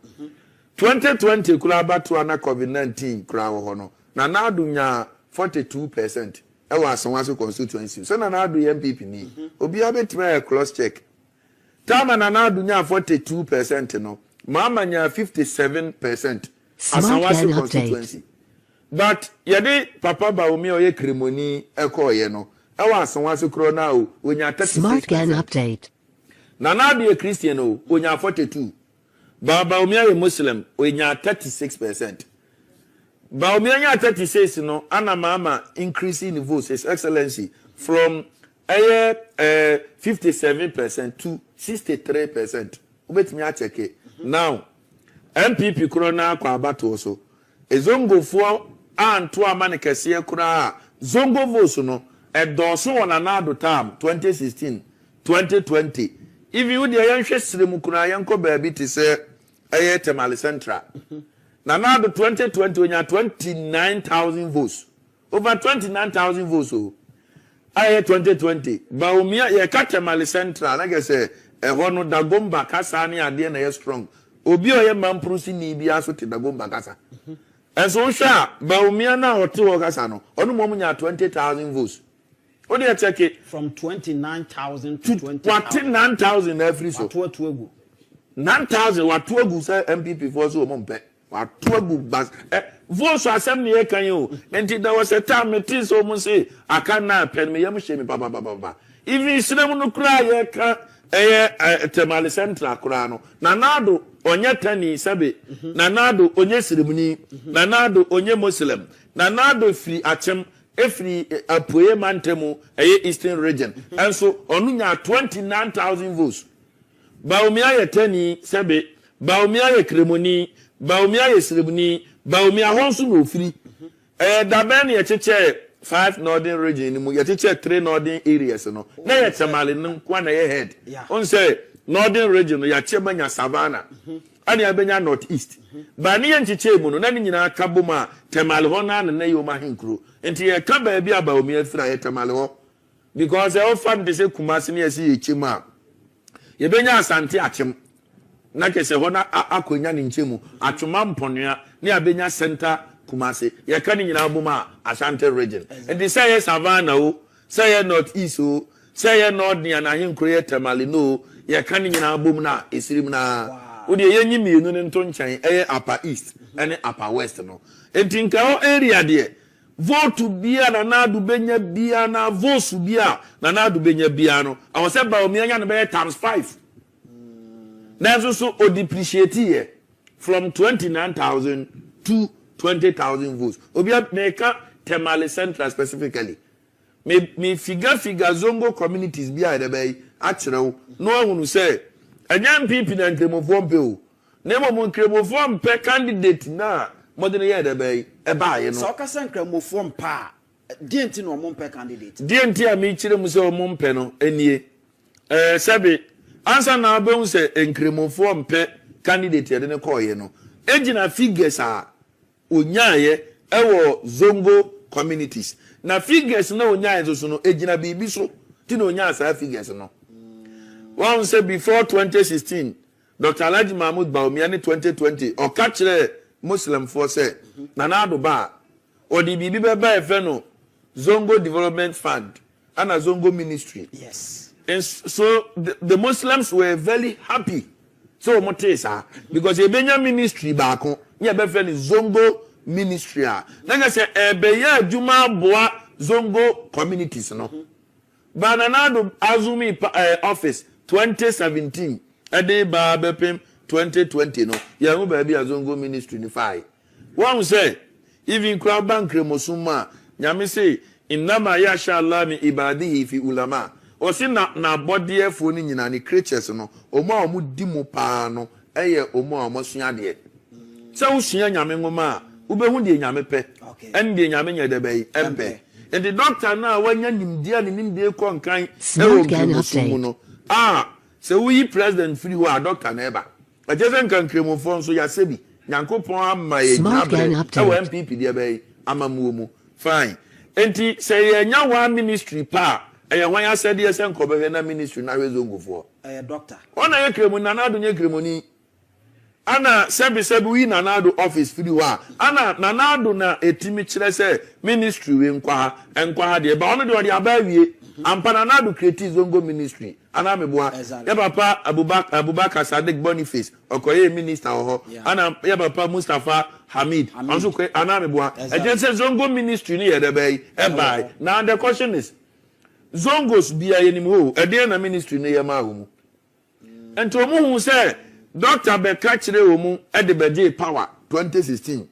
2020 kura batu ana COVID-19 kura wo no na Nadu nya 42% ewa asonwaso constituency so na Nadu MPP ni Obiaa betima cross check tama na Nadu nya 42% no mama nya 57% asonwaso constituency but yede papa Bawumia oye kremoni ekoye no ewa asonwaso kro na o onya 36%. Smart Gang Update. Na Nadu ye Christian o onya 42. Bawumia ye Muslim onya 36%. Bawumia nya 36 no ana mama increasing votes His Excellency from 57% to 63%. Ubetimi a check now MPP krona kwa abato so ezongo fo anto amane kese kura zongo votes no edoso wona Nadu term 2016 2020 if you dey yanhwe sirem kuna yanko baabi ti se Temale Central na Nadu 2020 onya 29,000 votes over 29,000 votes o 2020 Bawumia ye ka Temale Central na gese ho no dagomba kasa ne ade na ye strong obi o ye mamprusi ni bia so te dagomba kasa enso hwa Bawumia na hote wo kasa no ono mom nya 20,000 votes. What do you check it? From 29,000 to 29,000 every so. 9,000 what 2 say MPP for so mompe. What 2 bas. Votes assembly e kan you. And there was a time it is almost say I can na pen me yam shame papa. Even sinem no kra ye ka Temale Central kra no. Na Nadu onye tani sabe. Na Nadu onye siremuni. Na Nadu onye Muslim. Na Nadu free achem every apoye mantemu Eastern region and so onunya 29,000 votes. Bawumia ye tani sebe Bawumia ye kremoni Bawumia ye srebuni Bawumia honsu no free da ben ye cheche 5 northern region mu ye cheche 3 northern areas no na ye Temale nim kwa na ye head on say northern region ya chemanya savannah ani abenya northeast ba ni ye ncheche mu no na ni nyina kaboma Temale ho na na yo ma henkro enti ye ka ba bia Bawumia fira ye Temale ho because e ofam de se Kumasi ne ye si ye chema ye benya asante achem na kese ho na akonya ne nchemu atwoma mponua ne abenya center Kumasi ye ka ni nyina aboma Asante region enti say ye savannah o say ye northeast o say ye north ne na henkro ye Temale no ye ka ni nyina abom na esirim na odi ye nyimi enu ne nto nchan upper east ene upper west no enti nka o area de vote bia na Nadu benya bia na vote bia na Nadu benya bia no I say Bawumia nya no be times 5 na so o depreciate here from 29,000 to 20,000 votes Obiaa make Temale Central specifically me figure zongo communities bia de be akyerew no ahunu say anya MPP na nkremofo mpe o na mo nkremofo mpe candidate na modern year de be e ba ye no so ka san nkremofo mpa dienti no mo mpe candidate dienti a me kire mu se o mo mpe no enie sebe ansa na abehun se nkremofo mpe candidate ye de ne call ye no ejina figures a onyaye ewo zongo communities na figures na onyaye so no ejina bibi so ti na onyaye sa figures no one say before 2016 Dr. Alhaji Mahmoud Bawumia in 2020 or catch Muslim for say na Nadu ba or the bibi beba efeno Zongo Development Fund and a Zongo Ministry. Yes. And so the Muslims were very happy. So motesa because a Benya ministry back on yeah befeni Zongo Ministry. Like say beya juma boa Zongo communities no. But Nadu Azumi office 2017 ade ba bepem 2020 no ya mu ba bia Zongo Ministry ni fai one say even crowd bank remosuma nyame say inama yasha Allah mi ibadihi fi ulama o si na body efo ni nyina ni creatures no omo di mu pa no eye omo sua de se wo sua nyame ngoma ubehu de nyame pe en de nyame nya de bai empe and the doctor na wanya nimdia ni nimde ko nkan e no se we president free wa doctor na eba ajese nkan kremofo nso ya sebi nyankopon ama ye nyabre MPP de bai amamuo mu fine enti se ye nya wa ministry pa e ye wan ya said ye senko be na ministry na rezongofo doctor ona ye kremu na Nadu nye kremoni ana sebi we nanado office fidi wa ana nanado na etimi kire say ministry we nkwa ha de ba ono de odi abawie ampa nanado create zongo ministry ana meboa ya papa Abubakar Sadiq Boniface okoye minister ho ana ya papa Mustafa Hamid anso ko ana meboa e say zongo ministry ni ye de bay e bai now the question is zongos bia yenim ho e de na ministry ni ye ma ho mu ento mu hu say Dr. Beka chire omu at the Beje power 2016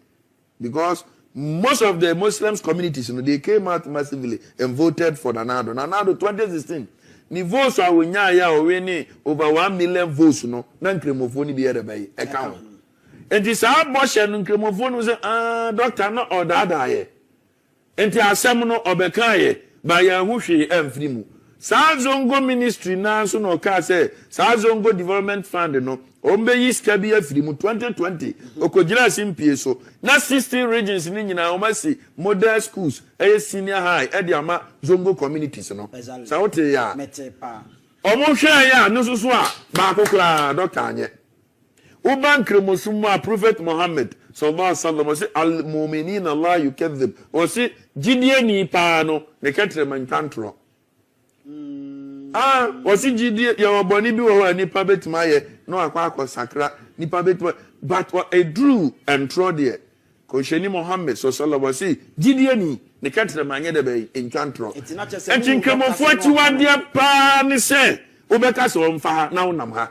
because most of the Muslims communities they came out massively and voted for Nanado 2016 ni votes are wonya ya owe over 1 million votes no na nkremofoni bi ere bai e ka ho enti sa abortion nkremofoni say doctor no order ye enti asem no obeka ye ba ya hwehwe amfiri mu sa zongo ministry na so no ka say sa zongo development fund no ombe yiska bi afiri mu 2020 okojira simpie so na 16 regions ni nyina omasi model schools senior high ama zongo communities no sa wote ya omo hwe ya no so a ba kokura doctor anye uban kremosumu a prophet Muhammad sallallahu alaihi wasallam say al mu'minina Allah yukadhib o si jidie ni pa no ne ketre mantantro wasi jidie ya waboni bi wo nipa betima ye no akwa sakra nipa betima but a drew and trod there ko sheni Muhammad sallallahu alaihi wasallam jidie ni ne katre manye de be entwantro enti nkemofo atiwade pa ni se obeka se omfa na wonam ha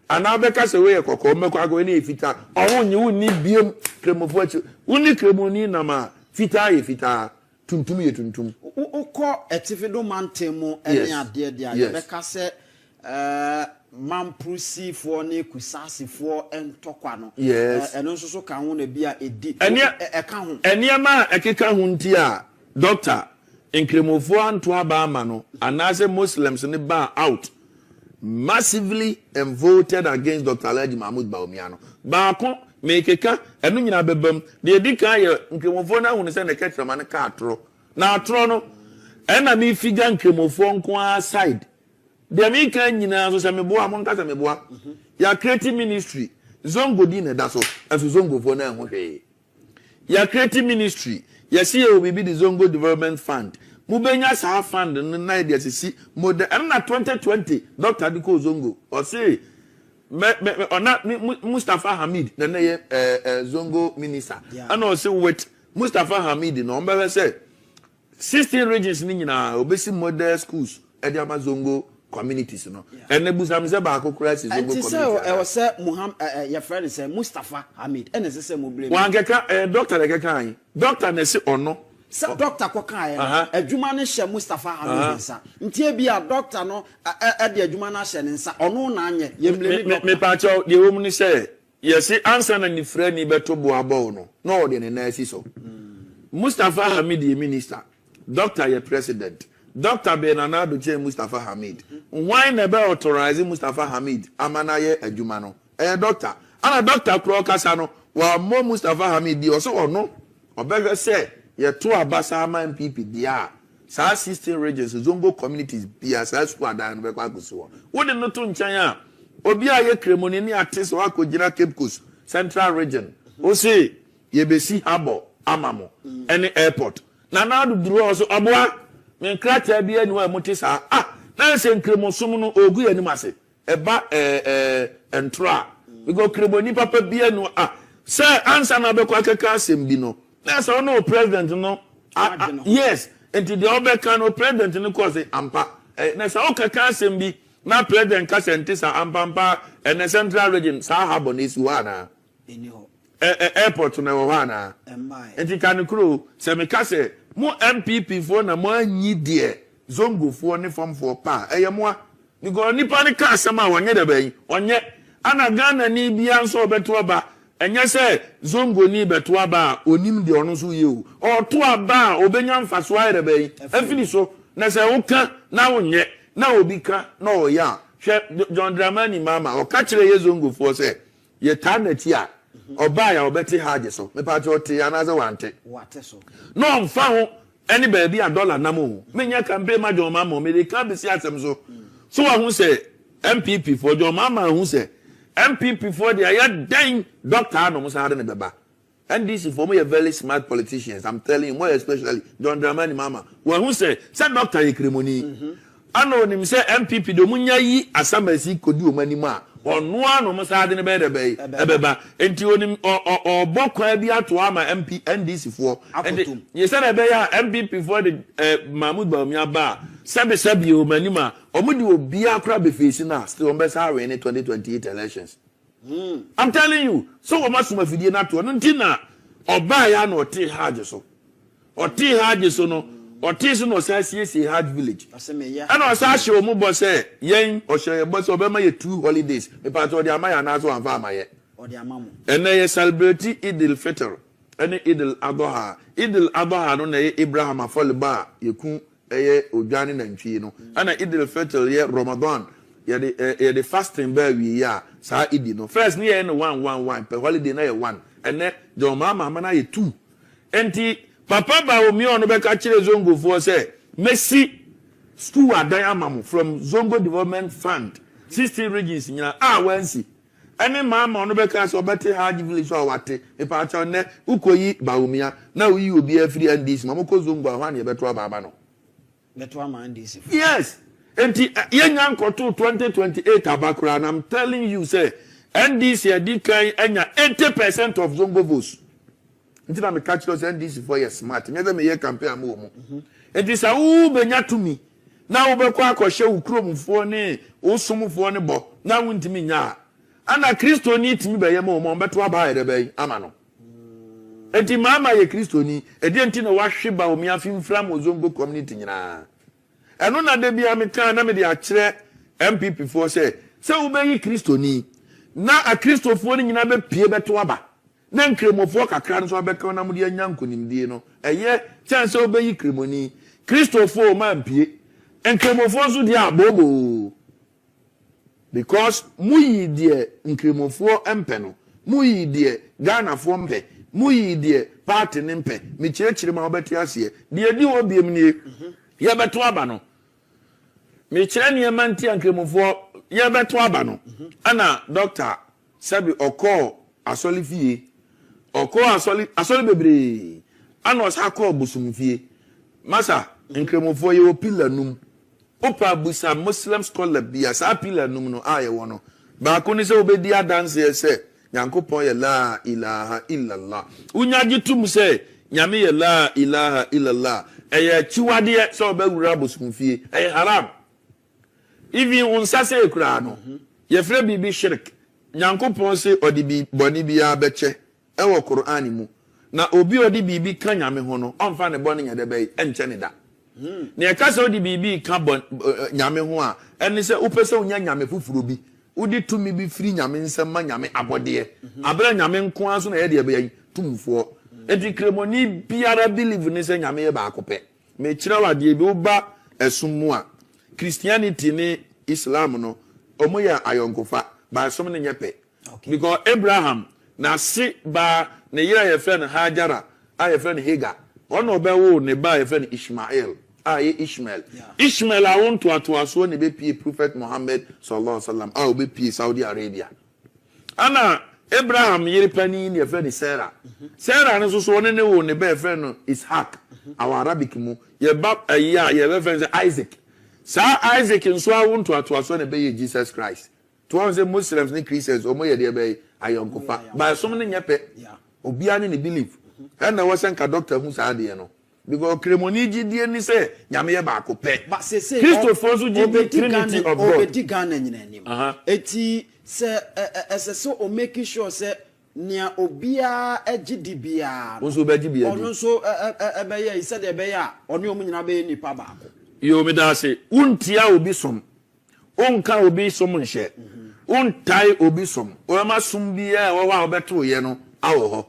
ana obeka se we kokko mekwa ago ni efita ohunye woni biem kremofo ati woni kremoni na ma fita ye fita tuntum ye tuntum uko etifido mantemu eni ade de beka se mamprusi fo ne kusasi fo entokwa no eno nso so ka ho na bia edi e ka ho eniema ekeka ho nti a doctor inkremofo anto aba ama no anase Muslims ne ba out massively and voted against Dr. Alhaji Mahmoud Bawumia no ba ko mekeka eno nyina bebam de edika ye inkremofo na hu ne se ne ketrama ne ka atro na atro no ena mi figa nkremofo nko side de mi kan nyina so se meboa mo nka se meboa ya creative ministry zongo di ne da so aso zongo fo na ho hwe ya creative ministry ya see obi bi the zongo development fund mu benya sa fund na ide sisi model na 2020 Dr. Diko Zongo o say ona Mustafa Hamid na ye zongo minister and o say wait Mustafa Hamid no mbe say 16 regions ni nyina obesi model schools e ama zongo communities no and nebusam se ba akokura si zongo community and e say Muhammad your friend say Mustafa Hamid and say mo blame wan keka doctor de keka an doctor na say ono sa doctor kokan ya adwuma ne hye Mustafa Hamid nsa ntie bia doctor no e de adwuma na hye nsa ono na anye ye blame me pa cho de wo mu ni say yes answer na ni frɛ ni beto bo abo no no de ne na asi so Mustafa Hamid ye minister doctor ye president Dr. Benanado che Mustafa Hamid why never authorize Mustafa Hamid amana ye adwuma no doctor ana doctor pro kasa no wa mo Mustafa Hamid di oso ono obehwe say ye to abasa ama MPP dia sa 16 regions zongo communities bia sa squad dan be kwa guso wo de no to nchan a obi a ye kremoni ni artist wa ko gira Cape Coast Central region o say ye besi habo amamo any airport na na do duro oso aboa men krata bia ni wa motisa na se nkremosum no ogu ya ni mase eba entra we go kremoni papa bia no say answer na be kwa keka asem bi no na so no president no yes enti the obeka no president no cause ampa na so keka asem bi na president ka sentisa ampa and central region sa habo na isi wa na eniho airport na wo ha na enti kan kro se me ka se mo MPP fo na mo anyi de zongo fo ne fam fo pa eyemo ni go nipa ne ka asem a wonye de ban onye ana Ghana ni bia nso obeto aba enye se zongo ni beto aba onim de ono so ye o to aba obenya mfaso ayre ban afini so na se woka na wonye na obi ka na oya hwe John Dramani mama o ka kire ye zongo fo se ye tanati a oba ya obeti haje so me pa chote anaze wante so no mfa ho any baby a dollar na mo menya campaign ma John mama me dey can be see asem so wa hu se MPP for John mama hu se MPP for the aye dying doctor no musa hade ne beba. And this is for me a very smart politicians. I'm telling you, more especially John Dramani Mama. When who say doctor Yekrimoni. Ano nim say MPP do munya yi asamasi kodi o manima. Ono ano musa hade ne beba. Enti onim bokwa bi ato ama MP NDC for. And you said ebeya MPP for the Mahmoud Bawumia ba. Sabi o manima. Omudi obi akra be face na still on best in 2028 elections. I'm telling you, so much of my na to ntina Obiaa no te hard so. Or te hard so no, or te so no say hard village. And I say show mo boss say yen or share boss obema ye 2 holidays. Me part of the amaya na so anfa amaye. Or the amamu. And they celebrate Eid al-Fitr. And Eid al-Adha. Eid al-Adha no na Abraham afoliba yeku eye odwane na ntwie no. And Eid al-Fitr ye Ramadan. The fasting bear we ya sa idi no first ni no 1 per holiday na ye 1 and then the mama na ye 2 enti papa Bawumia no be ka kire zongo for say Messi school adan amamu from Zongo Development Fund 16 regions nyina wansi ene mama no be ka so bete hard village so wate e pa cha ne ukoyi Bawumia na uyi obi afri NDC mama ko zongo ahwan ye beto baba no beto ama NDC yes. And young 2028 abakura, and I'm telling you, say, NDC Adikai enya 80% of Zongo votes. Until I'm a catch those NDC for your smart. Never me a campaign more. It is a benya to me. Now we kwa share ukrom for ne, o sumu for ne bo. Now wint me nya. And a Christo need me by your mom, but to buy the bay, amano. Eti mama ye Christo ni, a didn't know what she Bawumia film from Zongo community. And on the be American, I mean, MPP for say, so obey Christoni. Now a Christo falling in a peer to Abba. Then cream of work a crowd so I back on Amudia Yankunim Dino. A year, chance obey Crimoni. Christo for man pie. And cream of also dia bobo. Because muy dear in cream of 4 empeno. Muy dear Ghana Fompe. Muy dear party nimpe. Me church in my betiasia. Dear do be me. Ya beto aba no me kire ne manti ankemofo ya beto aba no ana doctor sabi okọ asoli fie okọ asoli bebre ana osakọ busum fie masa ankemofo ye opila num opa busa muslim scholar bia sa pila num no aye wono ba ko ni se obedi adanse ye se yankopon ye la ilaha illallah unya gitum se nyame ye la ilaha illallah eye chiwade so be wura bosumfie eye haram even unsase ekura no ye fre bibi shirk nyankopon se odi bi boni bia beche e wo Qur'an mu na obi odi bibi ka nyame ho no onfa ne boni nya de be enche ne da ne e ka se odi bibi ka nyame ho a eni se upese unya nyame fufuro bi udi tumi bi firi nyame nsem ma nyame abode abra nyame nko aso na ye de be tumfo eti kremoni biara believe ni se nyame ba akope me kira wade bi oba esumu a Christianity ni Islam no omo ya ayonkofa ba som ne nyepe because Abraham na si ba ne yira ye friend Hajara a ye friend Hagar ono be wo ne ba ye friend Ishmael Ishmael Ishmael a won to aso ne be pie prophet Muhammad sallallahu alaihi wasallam a be pie Saudi Arabia ana Abraham yiri pani ne friend Sarah Sarah no so ne wo ne be friend Ishaq our Arabic mu ye ba ye be friend Isaac sa Isaac nso a won to aso ne be Jesus Christ to one say Muslims ni Christians omo ye de be ayonkofa ba so ne nyepe obi ani ne believe and na wasen ka doctor hu sa de no because kremoni gidie ni say nyame ye ba akopɛ Christopher so gidie Trinity of God obedi Ghana nyina nim eti se so o make sure say nia obia egidi bia onso be gibia onso ebe ye ise de be ya oni omu nyina be nipa ba ko yo me da say untia obi som onka obi som nhye untai obi som o ma som bia wo wa obeto ye no awo ho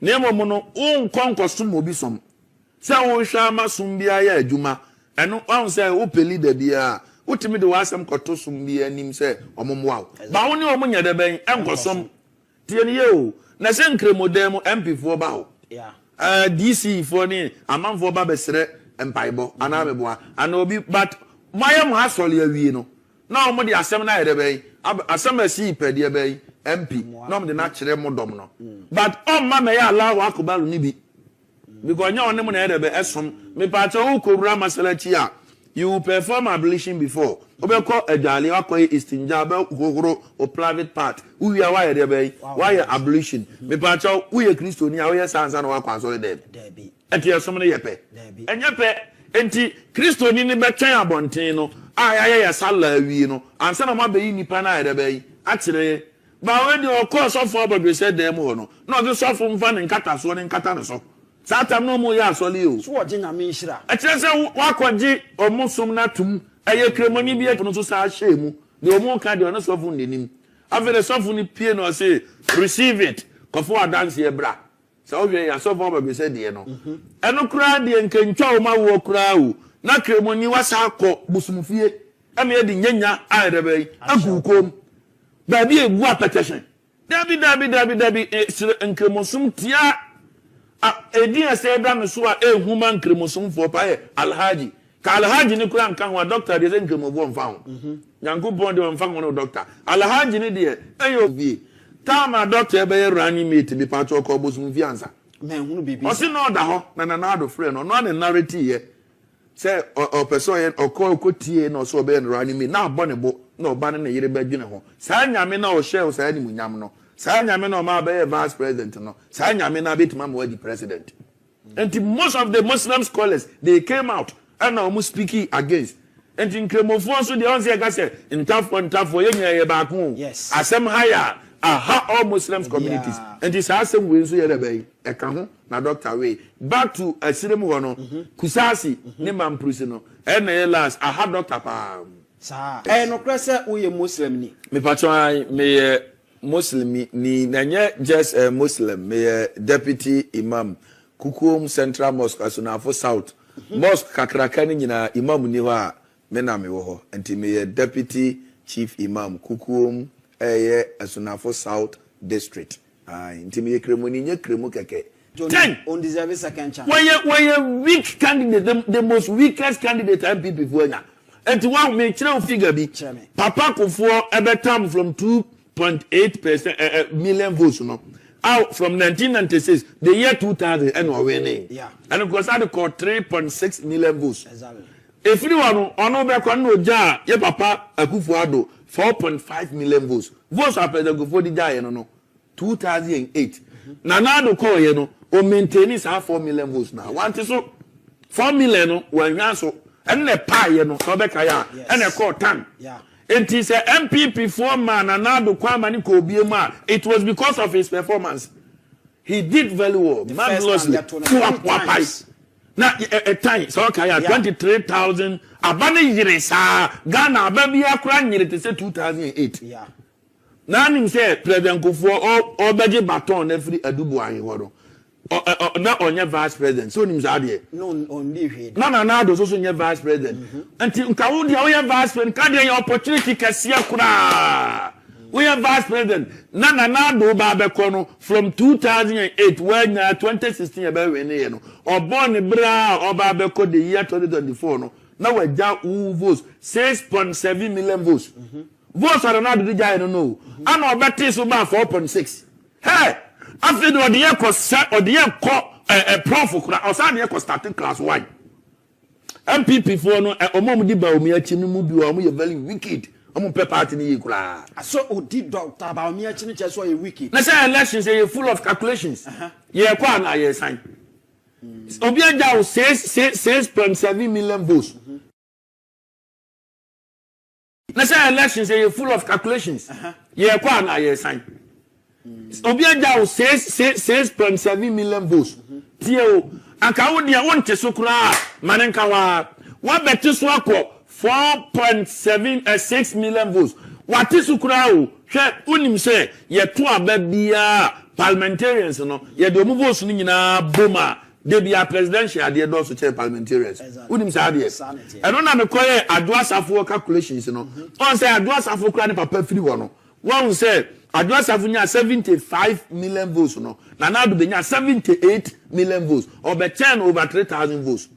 ne momo no unkonko som obi som se wo hwa ma som bia ya adwuma eno wan say wo peli da bia utimi de wasem koto som bia nim say omomo wa ba wo ne omo nya da ben enkosom tie ne ye o na se nkremodem MP4 ba ho DC for ni amanfo ba besere empaibo ana meboa ana obi but mayam hasole awie no na omo de asem na yede bey asem asi pede bey MP na omo de na kire modom no but ma me ya allow akobalu ni bi because nya onem na yede be esom me pa cha wo kowura masalachi a you perform ablution before obeko adwale akoy istinja be gogoro o private part we are why there why ablution me pa cha wo ye kristoni a wo ye sansa na wa kwaso de debi enti esom ne yepe enye pe enti kristoni ni be twen abonten no ya sala wi no ansa na ma be yi nipa na yede be akire ba we de o course of for said dem no no the so from van nkata so ne nkata no so satam no mo ya asole o so oje nyame nhira a kire se wakwaji omusum na tum eye kremoni bi e no so sa hye de omo ka de no so fun nenim afere so fun ni pie no say receive it kofo dance e bra so we ya so for said de no eno kura de nkentwa o ma wo kura o na kremoni wasa akọ busumfie ame ye di nyanya ayedebe agukom ba bi egu apeteshen dabi nkremosum tia edi ese bra me so a ehuma nkremosum fo pa ye alhaji ka alhaji ni kura nkan wa doctor de nkremobo mfa ho nyanko bon de mfa ho no doctor alhaji ni de eyo vie tama doctor be reanimate bi pa to ko busumfie ansa me hunu bibi o si no da ho na do frɛ no no na narrative ye say o person yen okotie na so be reanimate na abonebo na oba ne yire ba dwene ho saa nyame na o share saa ni munyam no saa nyame na o ma be vice president no saa nyame na betima ma wadi president and most of the Muslim scholars they came out and now speaking against and in kremofo so they on say ga say ntafo ye ba ko asem higher all Muslims communities and this asem we so ye be e ka ho na doctor way back to asirem ho no kusasi ne mamprisi no and na last doctor pa sa no krese wo ye Muslim ni me patwa me Muslim ni nanye just a Muslim me deputy imam Kukum Central Mosque Asunafo South mosque kakraka ni nyina imam ni ho a me na me wo ho enti me deputy chief imam Kukum Asunafo South District enti me kremoni nye kremu keke 10 on deserve second chance when weak candidate the most weakest candidate MPP for nya enti one me kire figure bi papa kofo ebetam from 2.8% million votes no out from 1996 the year 2000 and we winning and of course I call 3.6 million votes exactly if you want ono be kwa no ja ye papa Akufo-Addo 4.5 million votes are president go di ja no 2008 Nana call ye no o maintain is 4 million votes now want so 4 million no wan so and the pie no so be kaya and a call 10 it is a MPP former Nana Kwama ni ko biema it was because of his performance he did very well marvelously na a time so kaya 23,000 abane yire sa Ghana ababi akura nyire te say 2008 na nim say president Kufuor o beje baton na free adubu ayi hodo na onye vice president so nim zade no only hwe na do so nye vice president anti nka wo dia wo ye vice president ka dia opportunity kase akura we are vice president na do ba be no from 2008 when 2016 e be we ne no obon bra oba be ko the year 2024 no na waja votes 6.7 million votes votes are not the guy no and obeti so ba 4.6 hey after the year prof kura o sa de starting class 1 MPP for no omom di Bawumia chini mu bi o mo ye very wicked omo pe party ni kura so odi Dr. Bawumia chini che so ye wicked na say elections say full of calculations ye kwa na ye sign Obiaa ja 6.7 million votes na say elections say full of calculations ye kwa na ye sign Obiaa ja 6.7 million votes tie o anka wo dia won te so kura manenka wa beti so akọ 4.76 million votes what is kura o hwe unim say ye to aba bia parliamentarians no ye do mu votes ni nyina boma de bia presidential de do so chair parliamentarians unim say ade eno na me koye adoasafo calculations no on say adoasafo kura ne papa firi wo no one say Adoasafo nya 75 million votes no na do be nya 78 million votes or be 10 over 3,000 votes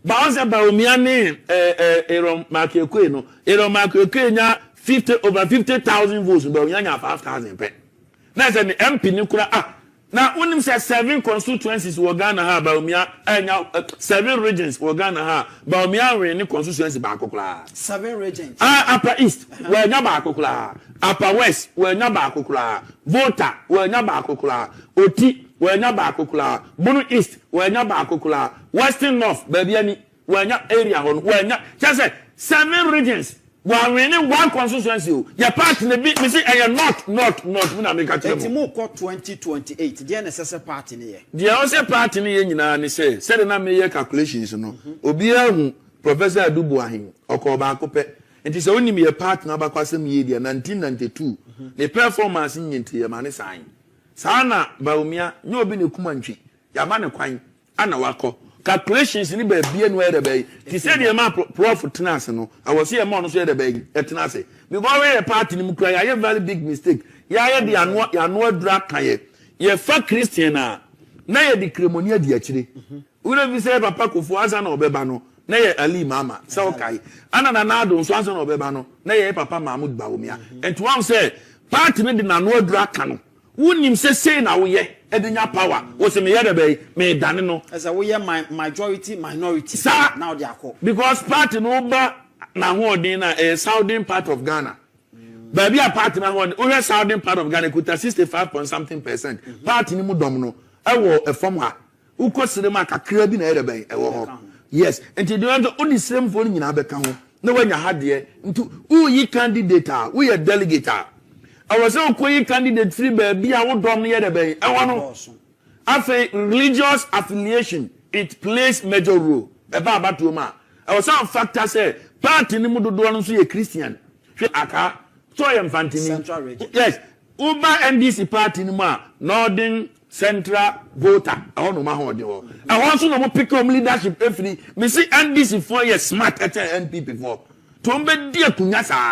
Bawumia Bawumia ne Erom Makekwe no. Erom Makekwe nya over 50,000 votes. Bawumia nya 5,000 pe. Na say the MP ni kura na unim say 7 constituencies wo Ghana ha Bawumia nya 7 regions wo Ghana ha Bawumia we ni constituency ba akokula 7 regions Upper East we nya ba akokula Upper West we nya ba akokula Volta we nya ba akokula Oti we nya ba akokula Bunu East we nya ba akokula Western North baby ani we nya area ho we nya just 7 regions. Well, we need one constituency. Your party the big, me say, not. We na make a tell. It's more 2028. The necessary party here. The also party here, you know, say na me calculations, no. Obiaa Professor Adubuahin, Okoba Kope. It is only me a part number kwasem year 1992. The performance in yenti man sign. Sana Bawumia, no be no kumanchi. Ya man kwan ana wako. Calculations ni be bia no ere be ti say the man prof tenase no I was here man no so ere be tenase me go we party ni mu kra ya very big mistake ya de ano adra kan ye fa Christian na ye de kremoni adi akire we no be say papa Kofu asa na obeba no na ye Ali Mama say okay ana na ado so asa na obeba no na ye papa Mahmud Bawumia and one say party ni de na ano adra kan no wunim say na wo ye edenya power wo se me yede be me dane no as a we majority minority now they are called because party no ba na ho odin na southern part of Ghana baby a party na ho o southern part of Ghana kuta 65.something%. Party ni mu dom no e wo e form ha ukosire ma kakra bi na yede be e wo ho yes enti de want only same for nyina be ka ho na wanya ha de ntu uyi candidate a we delegate a I was so quick candidate free baby. I won't drum near the bay. I want to after religious affiliation, it plays major role. About Tuma. I was some factor say party ni mudu do see a Christian. Aka so I am fantini. Yes. Uba NDC party ni ma Northern Central voter. I want to ma ho de ho. I want to no pick up leadership every. Me see NDC 4 years smart at NPP for. Tombe dia kunya sa